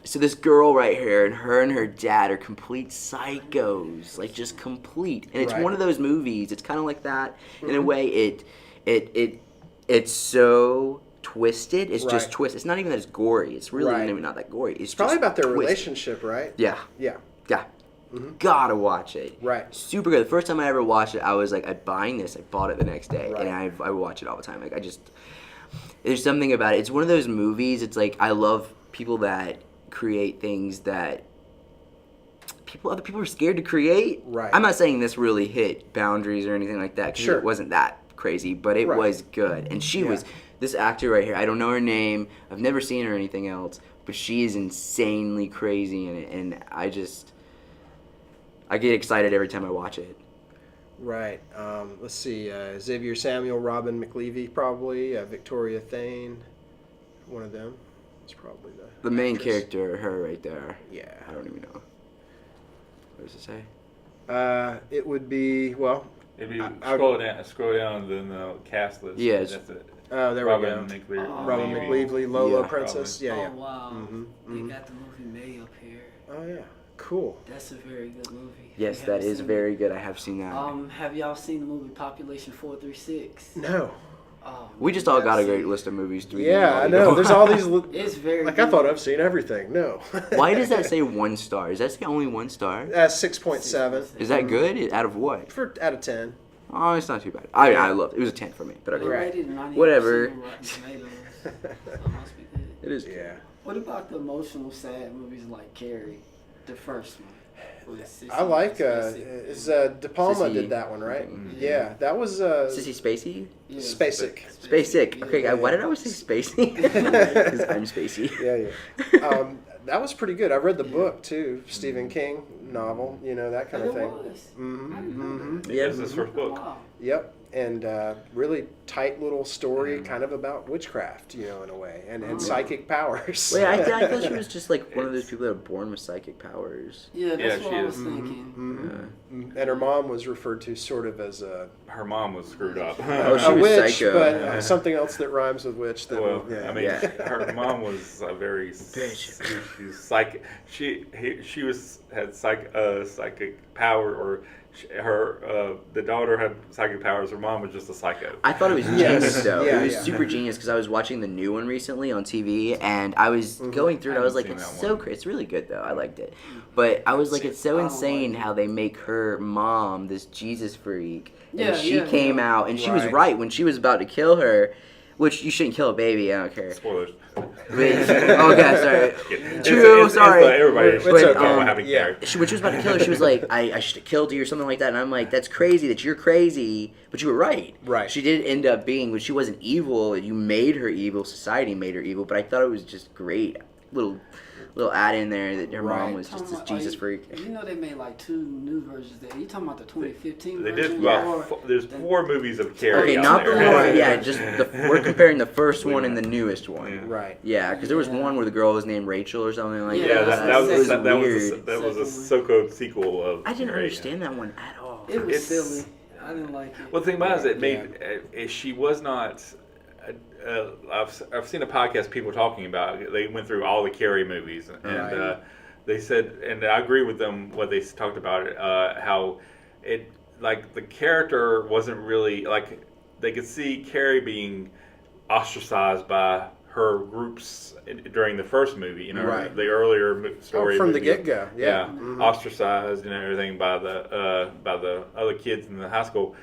So this girl right here, and her dad are complete psychos, like just complete. And it's
Right.
one of those movies. It's kind of like that in a way. It's so twisted. It's just
Right.
twisted. It's not even that it's gory. It's really
Right.
not that gory. It's
Probably
just
about their
twisted.
relationship, right?
Yeah.
Yeah.
Gotta watch it.
Right.
Super good. The first time I ever watched it, I was like, I'm buying this. I bought it the next day,
Right.
and I watch it all the time. Like there's something about it. It's one of those movies. It's like I love people that create things that other people are scared to create.
Right.
I'm not saying this really hit boundaries or anything like that. 'Cause
Sure.
it wasn't that crazy, but it
Right.
was good. And she was this actor right here. I don't know her name. I've never seen her or anything else, but she is insanely crazy in it, and I get excited every time I watch it.
Right. Let's see. Xavier Samuel, Robin McLeavy, probably. Victoria Thane. One of them. It's probably
The main
actress.
character, her right there.
Yeah.
I don't even know. What does it say?
It would be, well...
If you
I would-
scroll down, then the cast list.
Yes.
That's it.
Oh, there
Robin
we go.
McLeavy.
Robin McLeavely, Lola
Yeah.
Princess. Yeah,
Oh wow.
Mhm,
They
mhm.
got the movie May up here.
Oh, yeah. Cool.
That's a very good movie.
Yes,
You
that
haven't
is
seen
very
it?
good. I have seen that.
Have y'all seen the movie Population 436?
No.
Oh,
We just
you
all
gotta
got a
see
great
it.
list of movies.
Yeah, I know. There's all these...
It's very
Like,
good.
I thought I've seen everything. No.
Why does that say 1 star? Is that say only 1 star?
6.7.
Is that good? Out of what?
Out of 10.
Oh, it's not too bad. I loved it. It was a 10 for me, but okay.
They
Right.
rated 98%
Whatever.
on Rotten Tomatoes. So it must be good.
It is.
Yeah.
What about the emotional, sad movies like Carrie, the first one? with Sissy
I like,
Spacek?
De Palma
Sissy.
did that one, right?
Mhm.
Yeah, that was,
Sissy Spacey?
Yeah,
Spacek.
Spacek. Okay,
Yeah.
why did I always say Spacey? Because I'm Spacey.
Yeah. That was pretty good. I read the book, too. Stephen King novel, that kind
It
of thing.
was.
Mm-hmm.
I didn't know that.
Yeah, this is his first book.
Wow.
Yep. And really tight little story kind of about witchcraft, in a way, and psychic powers.
Wait, I thought she was just like one of those people that are born with psychic powers.
Yeah, that's
Yeah,
what
she
I
is.
was thinking.
Mhm. And her mom was referred to sort of as a
Her mom was screwed up.
Oh, she
a
was
witch,
psycho.
but something else that rhymes with witch. That
Well,
yeah.
I mean,
Yeah.
her mom was a very
Bitch.
she's psychic. She had psychic power, or the daughter had psychic powers. Her mom was just a psycho.
I thought it was
Yes.
genius though.
Yeah,
it was
yeah.
super genius because I was watching the new one recently on TV and I was going through it. I was like,
haven't
it's
seen
so
that one.
crazy. It's really good though. I liked it, but I was like, it's so
I don't
insane
like it.
how they make her mom this Jesus freak. And
Yeah,
she
yeah,
came
yeah.
out and she was
Right.
right when she was about to kill her. Which you shouldn't kill a baby. I don't care.
Spoilers.
Okay, sorry.
It's-
True,
it's
sorry.
everybody
It's
should
okay.
know what happened
Yeah.
there.
When she was about to kill her, she was like, I should have killed you or something like that. And I'm like, that's crazy that you're crazy, but you were right.
Right.
She did end up being, when she wasn't evil, you made her evil, society made her evil, but I thought it was just great. Little add in there that her mom
Right.
was just this
Talking
Jesus
about-
freak.
You know they made like 2 new versions there. You talking about the 2015
They
version?
did about
or
there's
the-
4 movies of Carrie.
Okay,
out
not the
there.
one, yeah, just we're comparing the first one and the newest one.
Yeah.
Right.
Yeah, because there was one where the girl was named Rachel or something like
Yeah,
Yeah,
that.
that was
It
that was
weird.
that was a so-called sequel of.
I didn't
Carrie.
understand that one at all.
It was
It's-
silly. I didn't like it.
Well, the thing about it is, it
Yeah.
made she was not. I've seen a podcast people talking about it. They went through all the Carrie movies and
Right.
they said, and I agree with them what they talked about it, how like the character wasn't really like they could see Carrie being ostracized by her groups during the first movie, you know,
Right.
the earlier story
from the
movie.
get-go, yeah.
Ostracized and everything by the other kids in the high school,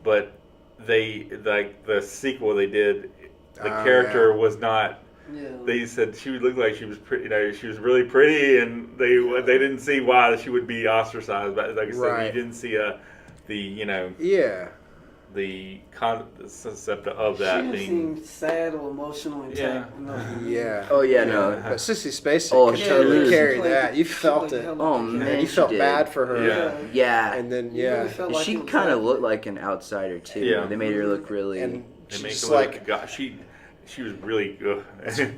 but they like the sequel they did, the character was not.
Yeah.
They said she would look like she was pretty, you know, she was really pretty, and they didn't see why she would be ostracized. But like I said, you didn't see the concept of that
she
being
seemed sad or emotional and
Yeah.
Oh yeah, no.
But Sissy Spacek could
she
totally
did.
carry
She played-
that. You
she
felt
played
it.
hella
Oh,
good.
man.
You
she
felt
did.
bad for her.
Yeah.
Yeah.
And then
You really felt like
She
it was
kind of
happening.
looked like an outsider too.
Yeah.
They made her look really.
and
they
she's
make
just
her look
like,
God, she was really good.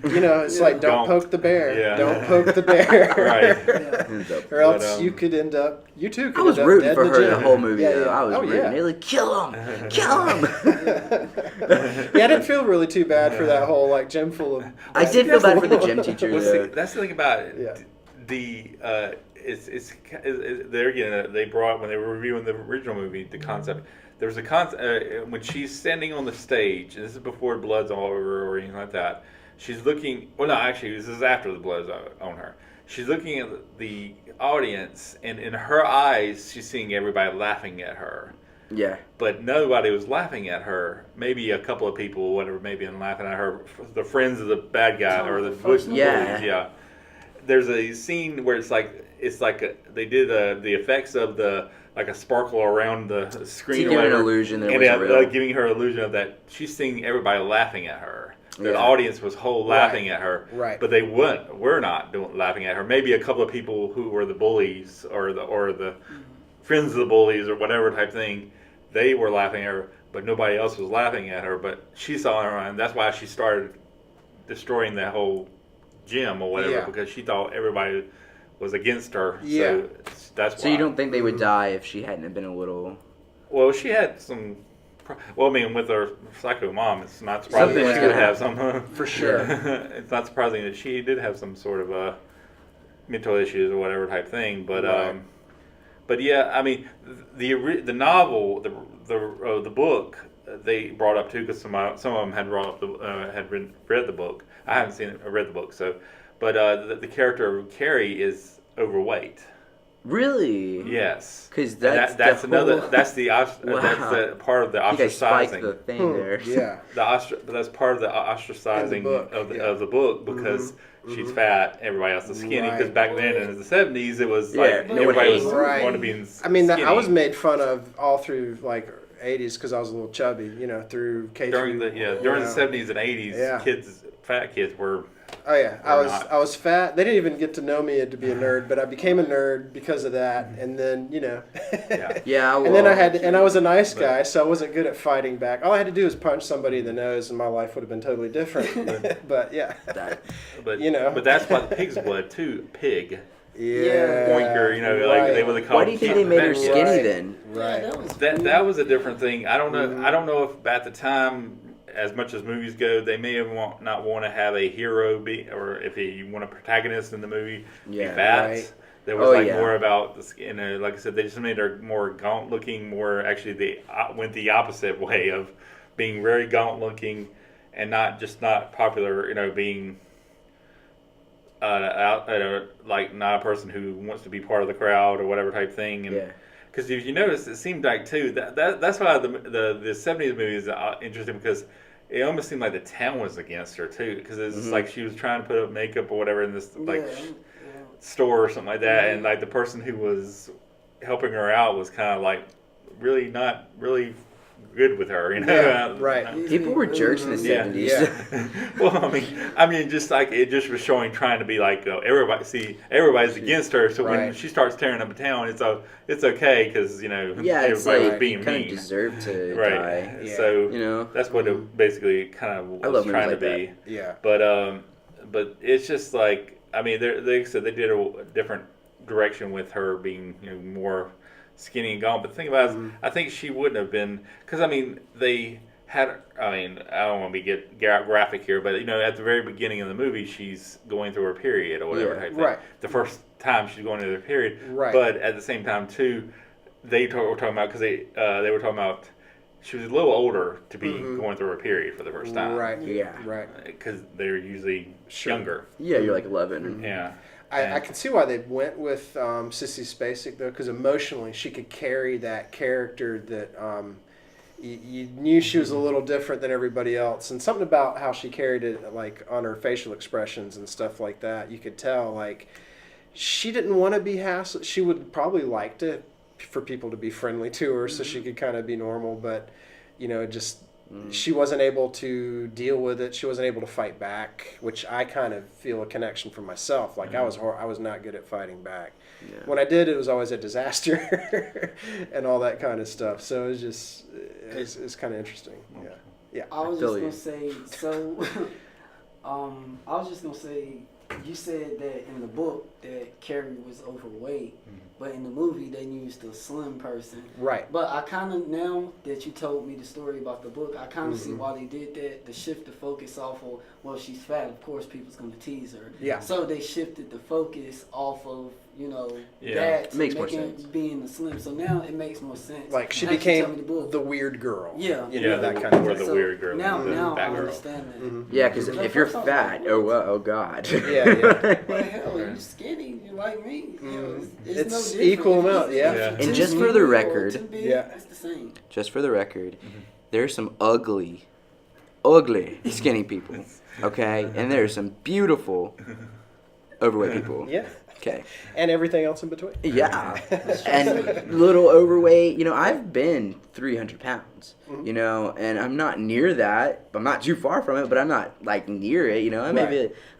you know, it's like don't poke the bear.
Yeah.
Don't poke the bear.
Right.
Or else
But,
you could end up. You too could
I was
end up
rooting
dead
for
in
her
the
the
gym.
whole movie.
Yeah,
though.
yeah.
I was
Oh,
rooting.
yeah.
They're like, kill him, kill him.
Yeah, I didn't feel really too bad for that whole like gym full of.
I did feel bad for the gym teacher.
Well,
though.
see, that's the thing about it.
Yeah.
It's there again. They brought when they were reviewing the original movie the concept. There was a concept when she's standing on the stage, and this is before blood's all over her or anything like that. She's looking. Well, no, actually, this is after the blood's on her. She's looking at the audience, and in her eyes, she's seeing everybody laughing at her.
Yeah.
But nobody was laughing at her. Maybe a couple of people, whatever, maybe laughing at her. The friends of the bad guy or the bullies. Yeah. There's a scene where it's like they did the effects of the like a sparkle around the screen.
To give an illusion that it wasn't real.
Giving her illusion of that she's seeing everybody laughing at her. The
Yeah.
audience was laughing at her,
Right.
but they were not laughing at her. Maybe a couple of people who were the bullies or the friends of the bullies or whatever type thing, they were laughing at her, but nobody else was laughing at her. But she saw her, and that's why she started destroying that whole gym or whatever, because she thought everybody was against her.
Yeah.
So that's why.
So you don't think they would die if she hadn't been a little?
Well, she had some. Well, I mean, with her psycho mom, it's not surprising that she would have some.
For sure.
It's not surprising that she did have some sort of mental issues or whatever type thing. But but yeah, I mean, the novel, the book they brought up too, because some of them had brought up read the book. I haven't seen it. I read the book, so. But the character of Carrie is overweight.
Really?
Yes.
Because
that's
the
another.
whole-
That's the part of the
You guys spiked
ostracizing.
the thing there.
Yeah.
But that's part of the ostracizing
book,
of the book because she's fat, everybody else is skinny. Because
Right.
back then in the 70s, it was
Yeah,
like
no one
everybody was
ate.
Right.
wanted to be skinny.
I mean, I was made fun of all through like 80s because I was a little chubby, you know, through K
during the
you know.
70s and 80s.
Yeah.
Fat kids were.
Oh yeah,
Or not.
I was fat. They didn't even get to know me to be a nerd, but I became a nerd because of that. And then you know,
Yeah.
Yeah. Well,
and then I was a nice guy, so I wasn't good at fighting back. All I had to do was punch somebody in the nose, and my life would have been totally different. But yeah,
But
you know.
But that's why the pig's blood too. Pig.
yeah,
Oinker, you know, like they would call.
why do you think they made her skinny
Right.
then?
Right.
That was a different thing. I don't know. I don't know if at the time, as much as movies go, they may have not want to have a hero be, or if you want a protagonist in the movie be
Yeah,
fat.
right.
There was
Oh,
more about the skin. Like I said, they just made her more gaunt looking. More actually, they went the opposite way of being very gaunt looking, and not popular. You know, being like not a person who wants to be part of the crowd or whatever type thing. And,
Yeah.
because if you notice, it seemed like too that's why the 70s movie is interesting, because it almost seemed like the town was against her too, because it's like she was trying to put up makeup or whatever in this store or something like that, and like the person who was helping her out was kind of like really not really good with her, you know.
Yeah, right.
People were jerks in the
Yeah.
70s.
Yeah.
Well, I mean, just like it just was showing, trying to be like everybody's against her. So when
Right.
she starts tearing up a town, it's okay because you know
Yeah, it's
everybody
like
was being
you kind
mean,
of deserve to
right?
die.
Yeah.
So
You know.
that's what it basically kind of
I
was
love
trying to
movies
be.
Yeah.
But it's just like, I mean, they said they did a different direction with her being, you know, more skinny and gaunt. But the thing about it is, I think she wouldn't have been, because I mean, they had, I mean, I don't want to get graphic here, but you know, at the very beginning of the movie, she's going through her period or whatever
Yeah.
type thing.
Right.
The first time she's going through her period.
Right.
But at the same time too, were talking about because they were talking about she was a little older to be going through her period for the first time.
Right.
Yeah.
Right.
Because they're usually younger.
Yeah, you're like 11.
Yeah.
I can see why they went with Sissy Spacek though, because emotionally she could carry that character that you knew she was a little different than everybody else, and something about how she carried it, like on her facial expressions and stuff like that, you could tell like she didn't want to be hassled. She would probably like for people to be friendly to her, so she could kind of be normal, but just. She wasn't able to deal with it. She wasn't able to fight back, which I kind of feel a connection for myself. Like I was not good at fighting back. Yeah. When I did, it was always a disaster and all that kind of stuff. So it was just it's kind of interesting. Yeah, yeah.
I was just gonna say so. I was just gonna say you said that in the book that Carrie was overweight, but in the movie they used a slim person.
Right.
But I kind of, now that you told me the story about the book, I kind of see why they did that, to shift the focus off of, well, she's fat, of course people's going to tease her.
Yeah.
So they shifted the focus off of, that to
makes more sense.
Being the slim. So now it makes more sense.
Like she
Now you
became
tell me the book.
the weird girl.
Yeah.
That kind of
Or
thing.
the weird girl.
Now
the
I
fat girl.
understand that.
Yeah, because if you're fat, oh god.
Yeah.
Well, hell, you skinny, you like me. It's no
It's
different.
equal amount, yeah.
If
And
you're
just
too
for the
skinny or
record-
too big,
Yeah.
it's the same.
Just for the record, there's some ugly skinny people, okay? And there's some beautiful overweight people.
Yeah.
Okay.
And everything else in between.
Yeah. And little overweight, I've been 300 pounds, and I'm not near that. I'm not too far from it, but I'm not like near it,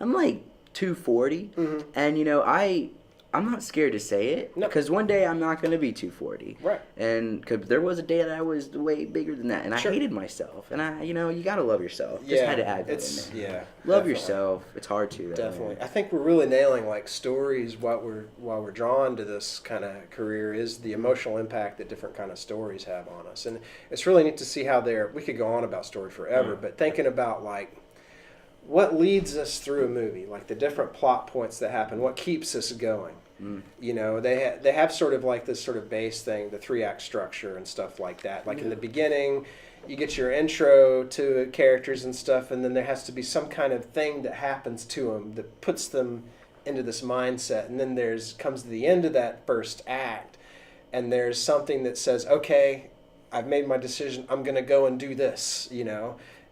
I'm like 240. And, I'm not scared to say it, because one day I'm not going to be 240.
Right.
And because there was a day that I was way bigger than that, and I hated myself. And you got to love yourself. Just had to add that in there.
Yeah.
Love
definitely.
yourself. It's hard to. Though,
Definitely.
man.
I think we're really nailing like stories. While we're drawn to this kind of career is the emotional impact that different kind of stories have on us, and it's really neat to see how we could go on about story forever, but thinking about like what leads us through a movie, like the different plot points that happen, what keeps us going. They have sort of like this sort of base thing, the 3-act structure and stuff like that. Like in the beginning, you get your intro to characters and stuff, and then there has to be some kind of thing that happens to them that puts them into this mindset. And then comes to the end of that first act, and there's something that says, okay, I've made my decision, I'm going to go and do this,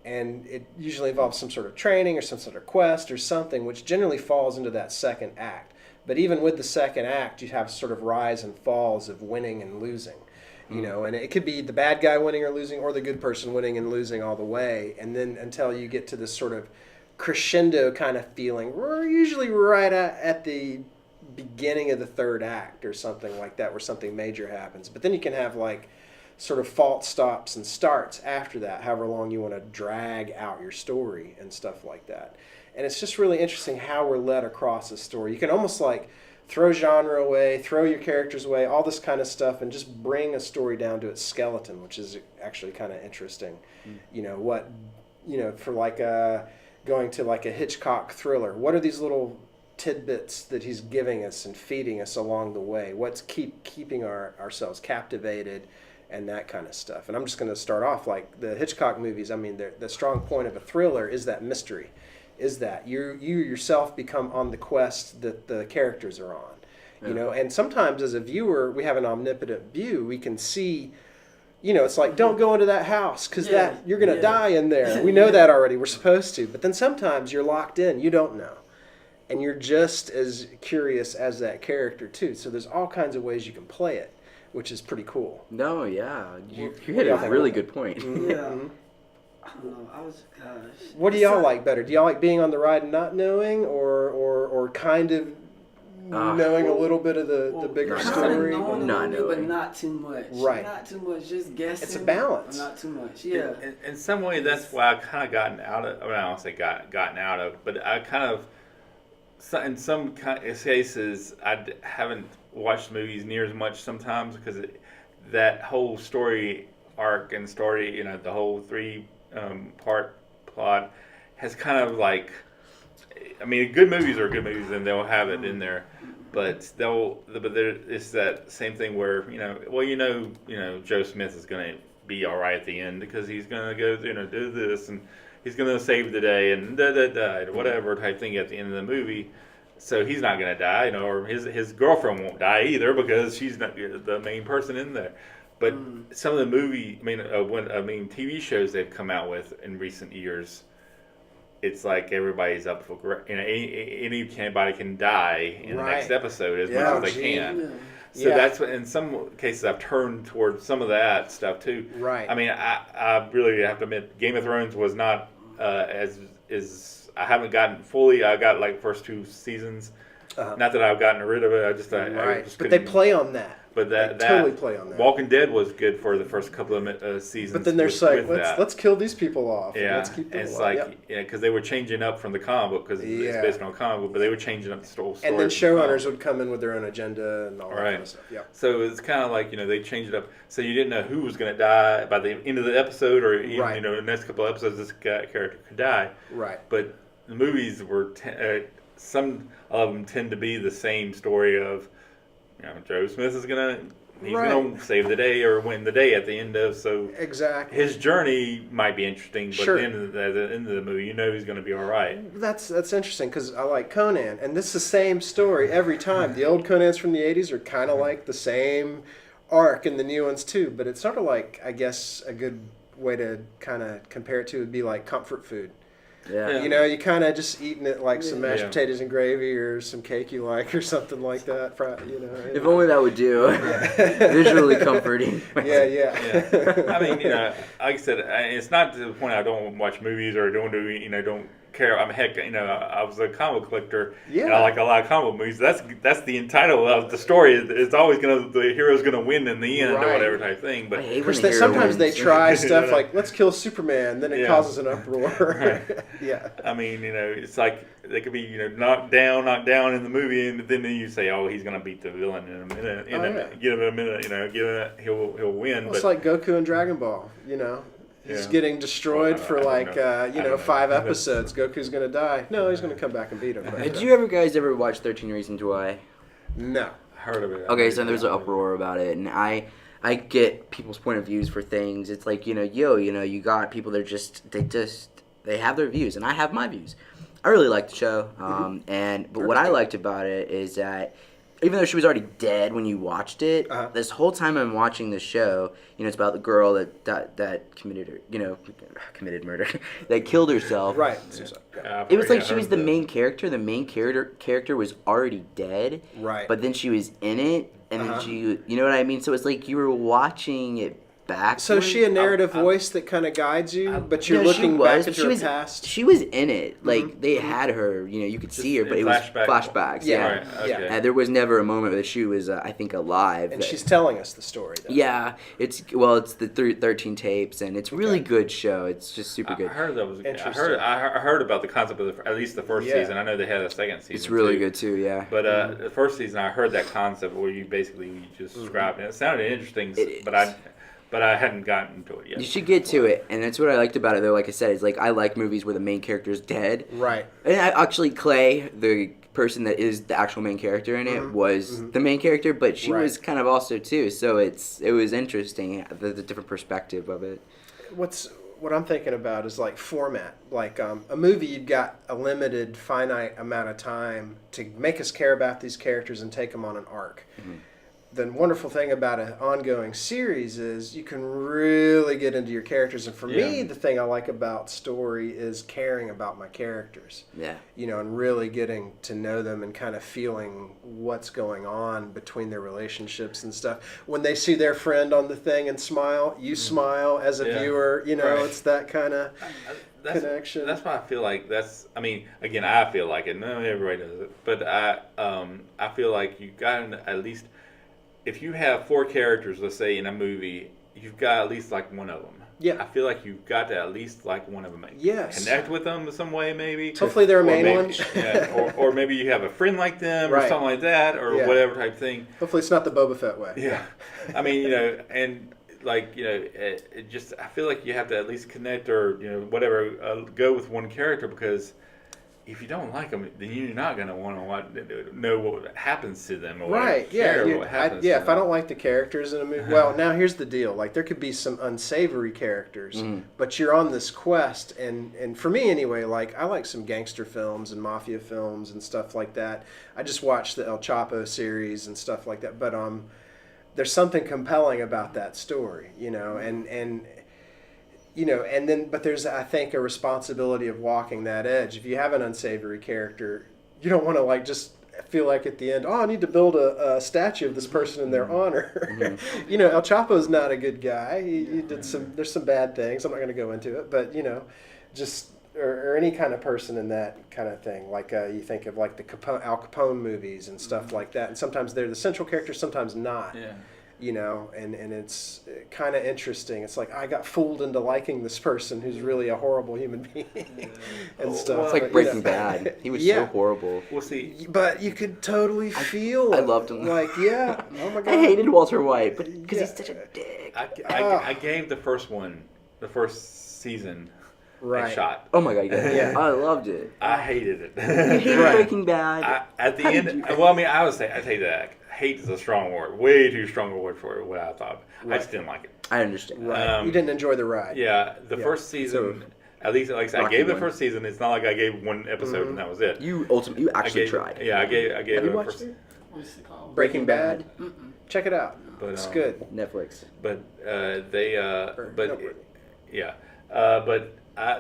and it usually involves some sort of training or some sort of quest or something, which generally falls into that second act. But even with the second act, you have sort of rise and falls of winning and losing, and it could be the bad guy winning or losing, or the good person winning and losing all the way, and then until you get to this sort of crescendo kind of feeling. We're usually right at the beginning of the third act or something like that, where something major happens. But then you can have like sort of fault stops and starts after that, however long you want to drag out your story and stuff like that. And it's just really interesting how we're led across a story. You can almost like throw genre away, throw your characters away, all this kind of stuff, and just bring a story down to its skeleton, which is actually kind of interesting. For like going to like a Hitchcock thriller, what are these little tidbits that he's giving us and feeding us along the way? What's keeping ourselves captivated? And that kind of stuff. And I'm just going to start off like the Hitchcock movies. I mean, the strong point of a thriller is that mystery, is that you yourself become on the quest that the characters are on, And sometimes as a viewer, we have an omnipotent view. We can see, it's like, don't go into that house because you're going to die in there. We know that already. We're supposed to. But then sometimes you're locked in. You don't know. And you're just as curious as that character too. So there's all kinds of ways you can play it, which is pretty cool.
No, yeah. You hit a really good point.
Yeah. I don't know. Gosh.
What do y'all like better? Do y'all like being on the ride and not knowing, or kind of knowing a little bit of the bigger story?
Not knowing, but not too much.
Right.
Not too much, just guessing.
It's a balance.
Not too much, yeah.
In some way, that's why I've kind of gotten out of, I don't say gotten out of, but I kind of, in some cases, I haven't watched movies near as much sometimes because that whole story arc and story, the whole 3-part plot has kind of like, I mean, good movies are good movies and they'll have it in there, But it's that same thing where Joe Smith is going to be all right at the end because he's going to go do this and he's going to save the day and whatever type thing at the end of the movie. So he's not going to die, or his girlfriend won't die either because she's not the main person in there. But some of the TV shows they've come out with in recent years, it's like everybody's up for anybody can die in the next episode as much as they can.
Yeah.
So that's what, in some cases I've turned towards some of that stuff too.
Right.
I mean, I really have to admit, Game of Thrones was not as I haven't gotten fully. I got like first 2 seasons. Not that I've gotten rid of it. I just
but they play on that.
But
they totally play on that.
Walking Dead was good for the first couple of seasons.
But then there's let's kill these people off.
Yeah,
let's keep them
it's
alive.
because they were changing up from the comic book because it's based on a comic book, but they were changing up the story.
And then showrunners would come in with their own agenda and all that kind of stuff. Yeah.
So it's kind of like they changed it up, so you didn't know who was going to die by the end of the episode, or even the next couple of episodes this character could die.
Right.
But the movies were some of them tend to be the same story of Joe Smith is gonna save the day or win the day at the end of
exactly
his journey might be interesting, but at the end of the movie he's going to be all right.
That's interesting because I like Conan, and this is the same story every time. The old Conans from the 80s are kind of like the same arc, and the new ones too, but it's sort of like, I guess a good way to kind of compare it to would be like comfort food.
Yeah.
You kind of just eating it like some mashed potatoes and gravy or some cake you like or something like that.
If only that would do. Visually comforting.
Yeah.
I mean, like I said, it's not to the point I don't watch movies or don't care. I was a comic collector.
Yeah.
And I like a lot of comic movies. That's the title of the story. It's always the hero's gonna win in the end or whatever type thing. But
sometimes they try stuff like let's kill Superman, then it causes an uproar. Yeah.
I mean, it's like they could be knocked down in the movie, and then you say, oh, he's gonna beat the villain in a minute. Give him a minute. He'll win.
Well, it's like Goku and Dragon Ball. He's getting destroyed for 5 episodes. Goku's going to die. No, he's going to come back and beat him.
Did you guys ever watch 13 Reasons Why?
No.
I heard of it.
Okay, so there's an uproar about it, and I get people's point of views for things. It's like, you got people that they have their views, and I have my views. I really liked the show, but what I liked about it is that even though she was already dead when you watched it, this whole time I'm watching the show, it's about the girl that committed murder, that killed herself.
Right.
It was like she was the main character. The main character was already dead.
Right.
But then she was in it, and then you know what I mean? So it's like you were watching it backwards.
So is she a narrative voice that kind of guides you, but you're looking back at her past?
She was in it. Like, they had her, you could see her, but it was flashbacks.
Yeah.
Right. Okay.
And there was never a moment that she was, I think, alive.
And she's telling us the story, though.
Yeah. It's the 13 tapes, and it's a really good show. It's just super good.
I heard that was interesting. I heard about the concept of at least the first season. I know they had a second season.
It's really good, too, yeah.
But the first season, I heard that concept where you just described it. It sounded interesting, but I hadn't gotten to it yet.
You should get to it, and that's what I liked about it, though. Like I said, it's like I like movies where the main character is dead.
Right.
And actually, Clay, the person that is the actual main character in it, was the main character, but she was kind of also, too. So it was interesting, the different perspective of it.
What I'm thinking about is like format. Like a movie, you've got a limited, finite amount of time to make us care about these characters and take them on an arc. The wonderful thing about an ongoing series is you can really get into your characters. And for me, the thing I like about story is caring about my characters.
Yeah.
And really getting to know them and kind of feeling what's going on between their relationships and stuff. When they see their friend on the thing and smile, you smile as a viewer. It's that kind of connection.
That's why I feel like again, I feel like it. No, everybody does it. But I feel like you got to at least... If you have 4 characters, let's say, in a movie, you've got at least like one of them.
Yeah.
I feel like you've got to at least like one of them.
Yes.
Connect with them in some way, maybe.
Hopefully they're a main one.
Yeah. Or maybe you have a friend like them or something like that or whatever type thing.
Hopefully it's not the Boba Fett way.
Yeah. I mean, and like, it just, I feel like you have to at least connect or, whatever, go with one character because if you don't like them, then you're not going to want to know what happens to them. Or
Right,
care
yeah.
what happens to
If I
them.
don't like the characters in a movie, well, now here's the deal. Like, there could be some unsavory characters, but you're on this quest, and for me anyway, like, I like some gangster films and mafia films and stuff like that. I just watched the El Chapo series and stuff like that, but there's something compelling about that story, you know, and you know, and then, but there's, I think, a responsibility of walking that edge. If you have an unsavory character, you don't want to, like, just feel like at the end, oh, I need to build a statue of this person in their honor. You know, El Chapo's not a good guy. He did there's some bad things. I'm not going to go into it, but, you know, just, or any kind of person in that kind of thing. Like, you think of, like, the Al Capone movies and stuff like that. And sometimes they're the central character, sometimes not.
Yeah.
You know, and it's kind of interesting. It's like, I got fooled into liking this person who's really a horrible human being and stuff.
It's like
But,
Breaking
you know,
Bad. He was
yeah.
so horrible.
We'll see.
But you could totally feel
I
it.
loved him.
Like, yeah. Oh my God.
I hated Walter White, but because
Yeah.
he's such a dick.
I gave the first season
Right.
a shot.
Oh my God, yeah.
Yeah.
I loved it.
I hated it.
You hated
Right.
Breaking Bad.
At the
How
end,
did you-
well, I mean, I take that. Hate is a strong word, way too strong a word for what I thought. I just didn't like it.
I understand.
Right. You didn't enjoy the ride.
Yeah, the
Yeah.
first season, at least like I said, I
Rocky
gave the
one.
first season. It's not like I gave one episode and that was it.
You actually
I gave,
tried.
Yeah, I gave
Have
it
you
the
watched
first.
it?
What's it called?
Breaking Bad. Check it out.
But,
It's good.
Netflix.
But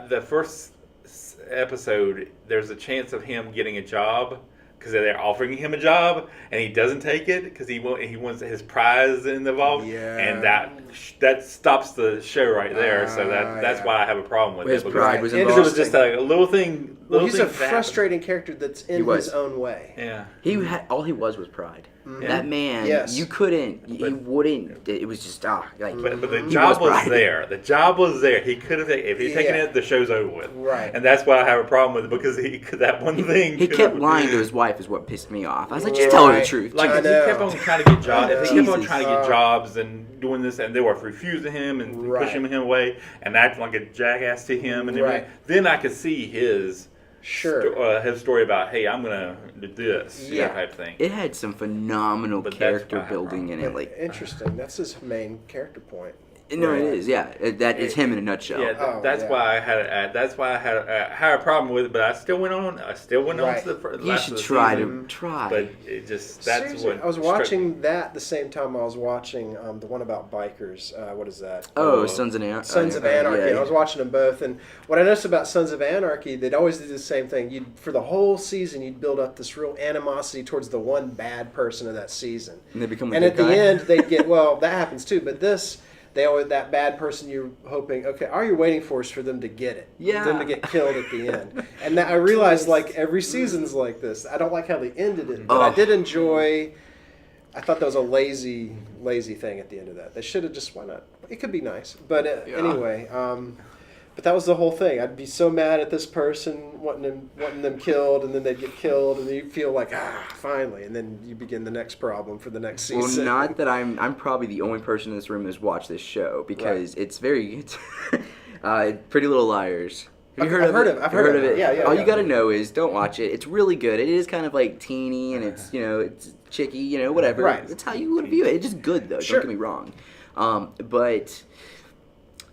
the first episode, there's a chance of him getting a job because they're offering him a job and he doesn't take it because he wants his prize involved.
Yeah.
And that stops the show right there. So that's
yeah.
why I have a problem with
His
it.
pride was
Right.
Because
involved.
it was just a little thing.
Well,
Little
he's a
thing that
frustrating character that's in
was.
his own way.
happened. Yeah.
He had all he was pride. That man,
Yes.
you couldn't. He
But-
wouldn't. It was just like.
But the
He
job was
pride.
there. The job was there. He could have if he'd taken
Yeah.
it, the show's over with.
Right.
And that's why I have a problem with it because that one thing.
He
could
kept
have-
lying to his wife, is what pissed me off. I was like, just tell her the
Right.
truth.
Like
I
if he
know.
kept on trying to get jobs, if he kept on
Jesus.
trying to get jobs and doing this, and they were refusing him and
Right.
pushing him away and acting like a jackass to him, and
Right.
then I could see his story about, hey, I'm gonna do this,
Yeah.
type thing.
It had some phenomenal
But that's
character
why I
building in it. Like,
Interesting. That's his main character point.
no, it is. Yeah, that is him in a nutshell.
Yeah, that's
yeah.
why I had a problem with it, but I still went on.
Right.
To the
You
last
should
of the
try
season,
to try.
But it just that's
Seriously,
what
I was
struck-
watching that the same time I was watching the one about bikers. What is that?
Oh, Sons of Anarchy.
Sons of Anarchy.
Yeah.
I was watching them both, and what I noticed about Sons of Anarchy, they'd always do the same thing. For the whole season, you'd build up this real animosity towards the one bad person of that season,
And they become the
and
good
at the
guy.
end, they'd get that happens too. But they always that bad person you're hoping. Okay, all you're waiting for is for them to get it.
Yeah.
Them to get killed at the end, and I realized like every season's like this. I don't like how they ended it, but I did enjoy. I thought that was a lazy thing at the end of that. They should have just, why not? It could be nice. But anyway, but that was the whole thing. I'd be so mad at this person, wanting them killed, and then they'd get killed, and then you feel like, finally. And then you begin the next problem for the next
Well,
season.
not that I'm probably the only person in this room that's watched this show because it's Pretty Little Liars. Have you
I've heard of it. Yeah,
All
yeah.
you got to know is don't watch it. It's really good. It is kind of like teeny and it's it's chicky, whatever.
Right.
It's how you would view it. It's just good though.
Sure.
Don't get me wrong. But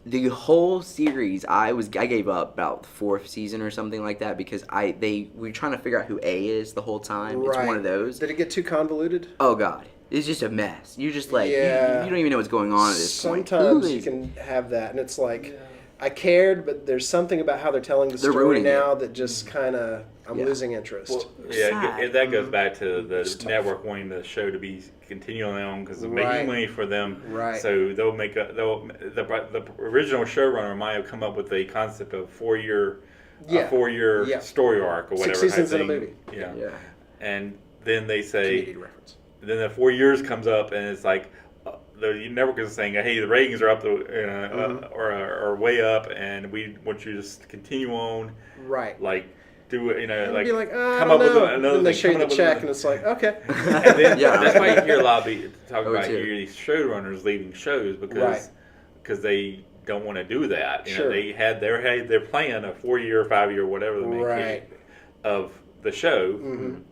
the whole series, I gave up about the fourth season or something like that because we were trying to figure out who A is the whole time. It's one of those.
Did it get too convoluted?
Oh God. It's just a mess. You're just like,
Yeah.
you don't even know what's going on at this point.
Sometimes
Who
you
is-
can have that, and it's like, I cared, but there's something about how they're telling the
They're
story
ruining
now that just kind of, I'm
Yeah.
losing interest.
Well,
Sad.
that goes back to the
It's tough.
network wanting the show to be continuing on because they're
Right.
making money for them.
Right.
So the original showrunner might have come up with a concept of four-year
Yeah.
story arc or whatever.
6 seasons
type
in a
thing.
movie.
Yeah.
Yeah.
And then they say,
Canadian reference.
then the 4 years comes up and it's like the network is saying, hey, the ratings are up or way up, and we want you to just continue on,
Right.
like do it,
And
like
be like, I
come
don't
up with
know.
another
Then they
thing,
show you
coming
the
up with
check,
another-
and it's like, okay.
And then
Yeah.
that's why you hear a lot of people talk
Oh,
about
too.
these showrunners leaving shows because they don't want to do that. You know,
Sure.
they had their plan, a 4-year, 5-year, whatever they make.
Right.
of the show,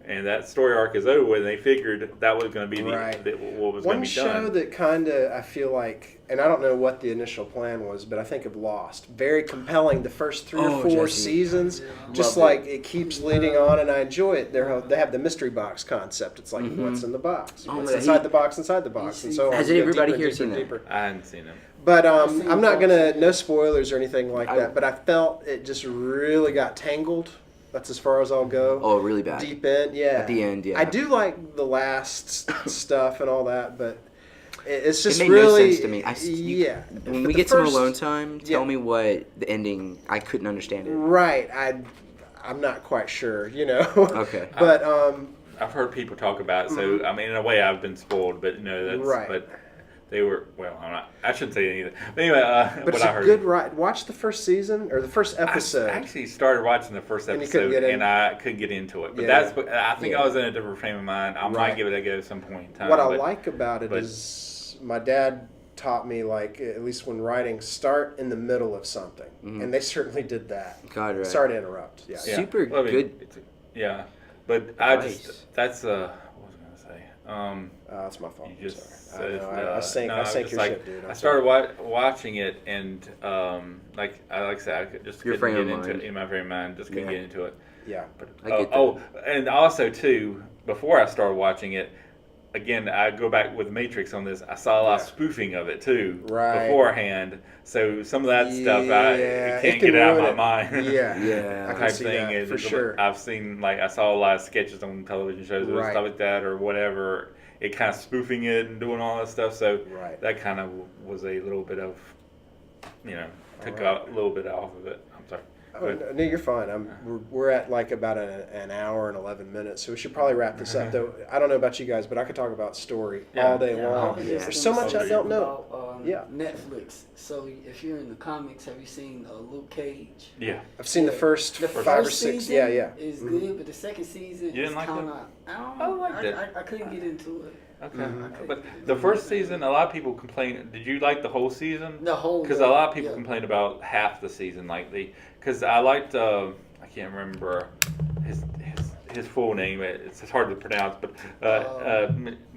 and that story arc is over, and they figured that was going to be what was going to be done.
One show that kind of, I feel like, and I don't know what the initial plan was, but I think of Lost. Very compelling the first 3 or 4 seasons. Just like it keeps leading on, and I enjoy it. They have the mystery box concept. It's like, what's in the box? What's inside the box, and so on.
Has everybody here seen that?
I hadn't seen them.
But I'm not going to, no spoilers or anything like that, but I felt it just really got tangled. That's as far as I'll go.
Oh, really bad.
Deep end, yeah.
At the end, yeah.
I do like the last stuff and all that, but it's just
it made
really
no sense to me. When we get some alone time, tell me what the ending. I couldn't understand it.
Right. I'm not quite sure.
Okay.
But
I've heard people talk about it, so I mean, in a way, I've been spoiled. But that's
right.
But they were I shouldn't say anything. But anyway,
but it's a good ride. Watch the first season or the first episode.
I actually started watching the first episode and I couldn't get into it. But I think I was in a different frame of mind. I might give it a go at some point in time.
What I like about it is my dad taught me, like, at least when writing, start in the middle of something, and they certainly did that.
God, right.
Sorry to interrupt. Yeah.
Super good.
Yeah, but that's what was I gonna say?
That's my fault.
You just
said, I sank your ship, dude.
I started watching it, and like I said, I just couldn't get into it in my frame of mind. Just couldn't get into it.
Yeah.
But and also too, before I started watching it, again, I go back with Matrix on this. I saw a lot of spoofing of it too beforehand. So some of that stuff I can't get out of my mind.
Yeah, I can see that for sure.
I've seen, I saw a lot of sketches on television shows or stuff like that or whatever. It kind of spoofing it and doing all that stuff. So that kind of was a little bit of, took a little bit off of it. I'm sorry.
No, you're fine. We're at about an hour and 11 minutes, so we should probably wrap this up. Though I don't know about you guys, but I could talk about story all day long. There's so much I don't know.
Netflix. So if you're in the comics, have you seen Luke Cage?
Yeah,
I've seen the first 5 or 6. Yeah,
is good, but the second season is kind of. I couldn't get into it.
Okay, but the first season, a lot of people complain. Did you like the whole season?
The whole.
Because a lot of people complain about half the season, because I liked. I can't remember his full name. It's hard to pronounce, but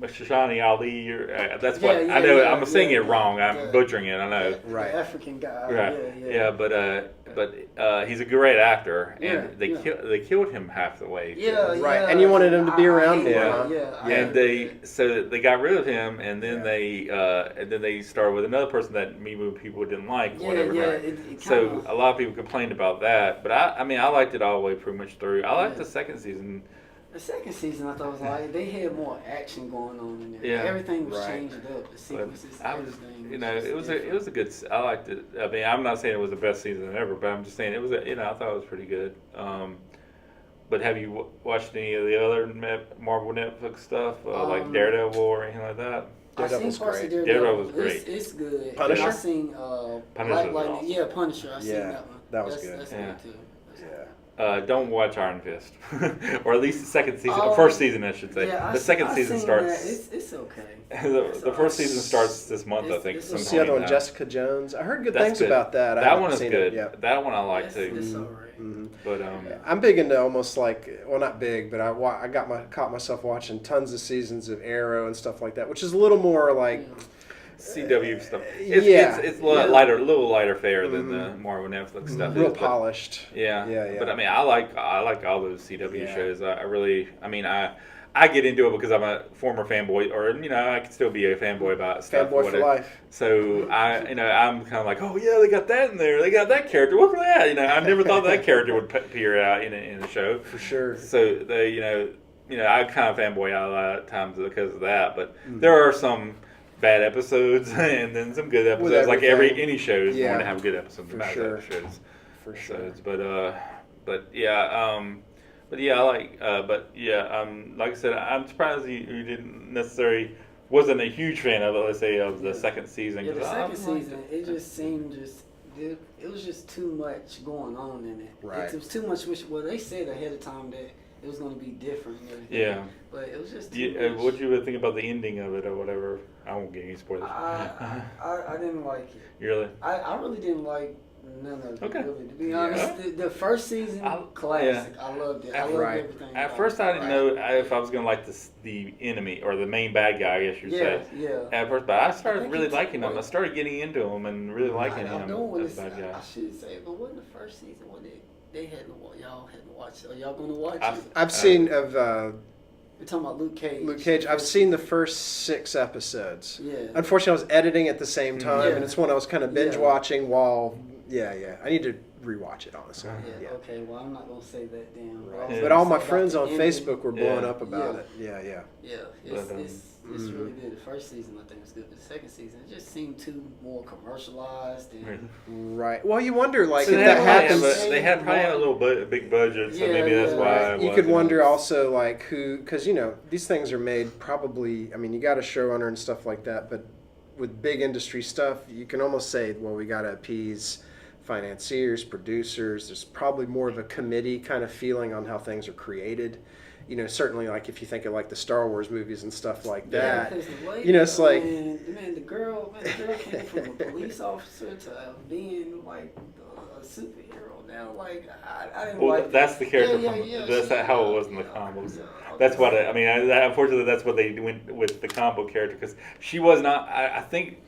Shashani Ali. That's what I know. I'm saying it wrong. I'm butchering it. I know.
Right. The African guy.
Right. But he's a great actor, and they killed him half the way.
And you wanted him to be around more.
And they got rid of him, and then they started with another person that people didn't like. So a lot of people complained about that, but I liked it all the way pretty much through. I liked the second season.
The second season, I thought was they had more action going on in there. Yeah. Everything was changed up. The sequences, everything.
It was a good. I liked it. I mean, I'm not saying it was the best season ever, but I'm just saying it was. I thought it was pretty good. But have you watched any of the other Marvel Netflix stuff, like Daredevil or anything like that?
Daredevil's great.
Daredevil was great.
It's good.
Punisher?
And I seen
Punisher.
Lightning. Yeah, Punisher. I seen that one.
That was good.
That's good too.
Don't watch Iron Fist, or at least the second season, first season, I should say. The second season starts.
It's okay.
The first season starts this month, I think.
What's the other one? Jessica Jones. I heard good things about that.
That one is good. That one I like too.
It's alright.
But
I'm big into almost not big, but I caught myself watching tons of seasons of Arrow and stuff like that, which is a little more like.
CW stuff. It's a little lighter fare than the Marvel Netflix stuff.
Real polished.
Yeah. But I mean, I like all those CW shows. I get into it because I'm a former fanboy, or I can still be a fanboy about stuff.
Fanboy for life.
So I'm kind of like, oh yeah, they got that in there. They got that character. Look at that. I never thought that character would appear out in the show.
For sure.
So they, I kind of fanboy out a lot of times because of that. But there are some bad episodes and then some good episodes. Like any show is going to have good episodes and bad shows.
For sure.
Like I said, I'm surprised you didn't necessarily wasn't a huge fan of it. Let's say of the second season.
Yeah, the second season, it just seemed it was just too much going on in it.
Right.
It was too much. They said ahead of time that it was going to be different and everything.
Yeah.
But it was just too much.
What did you think about the ending of it or whatever? I won't get any spoilers.
I didn't like it.
You really?
I really didn't like None of it,
Okay.
really. To be honest, the first season, classic. I loved it. I loved everything.
At first, I didn't know if I was going to like the enemy or the main bad guy, I guess you'd say.
Yeah.
At first, but I started really liking him. I started getting into him and really liking him as a bad guy.
I should say, but wasn't the first season when they had y'all hadn't watched? Are y'all going to watch it?
I've seen of.
You're talking about Luke Cage.
Luke Cage. I've seen the first 6 episodes.
Yeah.
Unfortunately, I was editing at the same time, and it's one I was kind of binge watching while. Yeah. I need to rewatch it, honestly.
Yeah. Okay. Well, I'm not gonna say that then.
Right. But all my friends on Facebook were blowing up about it. Yeah.
Yeah. It's really good. The first season I think was good, but the second season it just seemed too more commercialized and.
Right. Well, you wonder like
So
if that happens.
They had probably had a little big budget, so maybe that's why.
You could wonder also like who, because these things are made probably. I mean, you got a showrunner and stuff like that, but with big industry stuff, you can almost say, well, we got to appease financiers, producers. There's probably more of a committee kind of feeling on how things are created. Certainly like if you think of like the Star Wars movies and stuff like that. It's like
the girl came from a police officer to being like a superhero now. Like I didn't like.
That's the character that's how it was in the comics. That's what unfortunately that's what they went with the comic book character because she was not. I think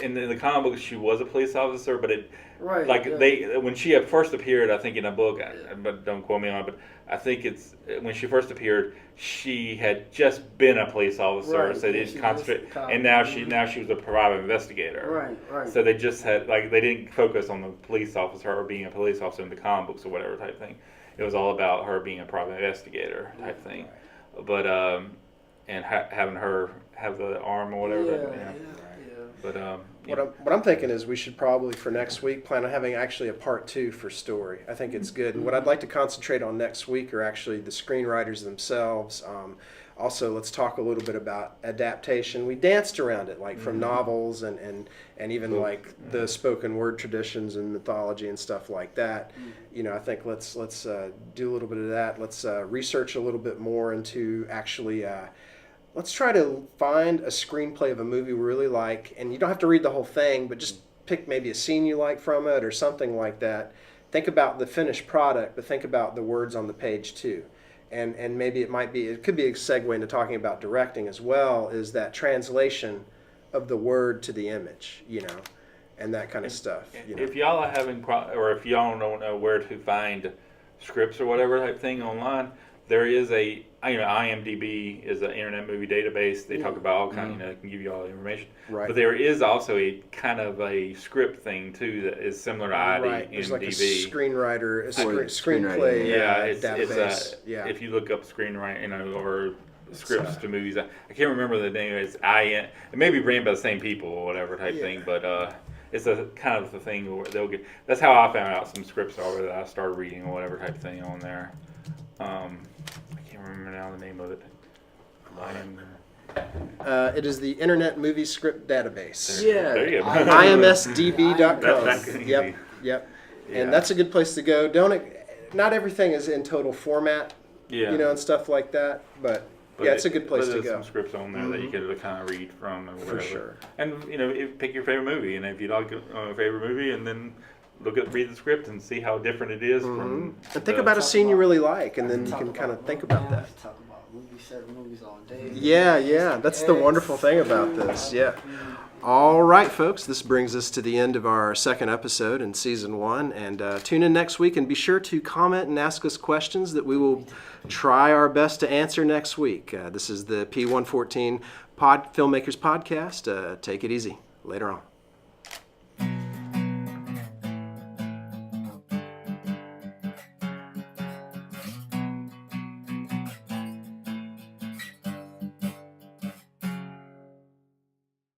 in the comic books she was a police officer, but when she had first appeared, I think in a book, but don't quote me on it, but I think it's when she first appeared, she had just been a police officer, so they didn't concentrate, and now she was a private investigator.
Right.
So they just had they didn't focus on the police officer or being a police officer in the comic books or whatever type thing. It was all about her being a private investigator type thing, but and having her have the arm or whatever. But
what I'm thinking is we should probably for next week plan on having actually a part 2 for story. I think it's good. And what I'd like to concentrate on next week are actually the screenwriters themselves. Also, let's talk a little bit about adaptation. We danced around it, like from novels and even like the spoken word traditions and mythology and stuff like that. I think let's do a little bit of that. Let's research a little bit more into actually. Let's try to find a screenplay of a movie we really like, and you don't have to read the whole thing, but just pick maybe a scene you like from it or something like that. Think about the finished product, but think about the words on the page too. And maybe it could be a segue into talking about directing as well, is that translation of the word to the image, and that kind of stuff.
If y'all are having, or if y'all don't know where to find scripts or whatever type thing online, there is IMDb is an internet movie database. They talk about all kinds, it can give you all the information.
Right.
But there is also a kind of a script thing too that is similar to IMDb.
Right. There's like a screenwriter, screenplay database.
If you look up screenwriting, or scripts to movies, I can't remember the name. It's it may be ran by the same people or whatever type thing, but it's a kind of the thing where they'll get. That's how I found out some scripts are that I started reading or whatever type thing on there. I can't remember now the name of it.
It is the Internet Movie Script Database.
There you go.
IMSDB.com. Yep. And that's a good place to go. Not everything is in total format, and stuff like that, but it's a good place to go.
There's some scripts on there that you can kind of read from or whatever.
For sure.
And pick your favorite movie, and if you like a favorite movie, and then read the script and see how different it is from.
And think about a scene you really like, and then you can kind of think about that.
Talk about certain movies all day.
Yeah. That's the wonderful thing about this. Yeah. All right, folks. This brings us to the end of our second episode in season 1. And tune in next week, and be sure to comment and ask us questions that we will try our best to answer next week. This is the P114 Filmmakers podcast. Take it easy. Later on.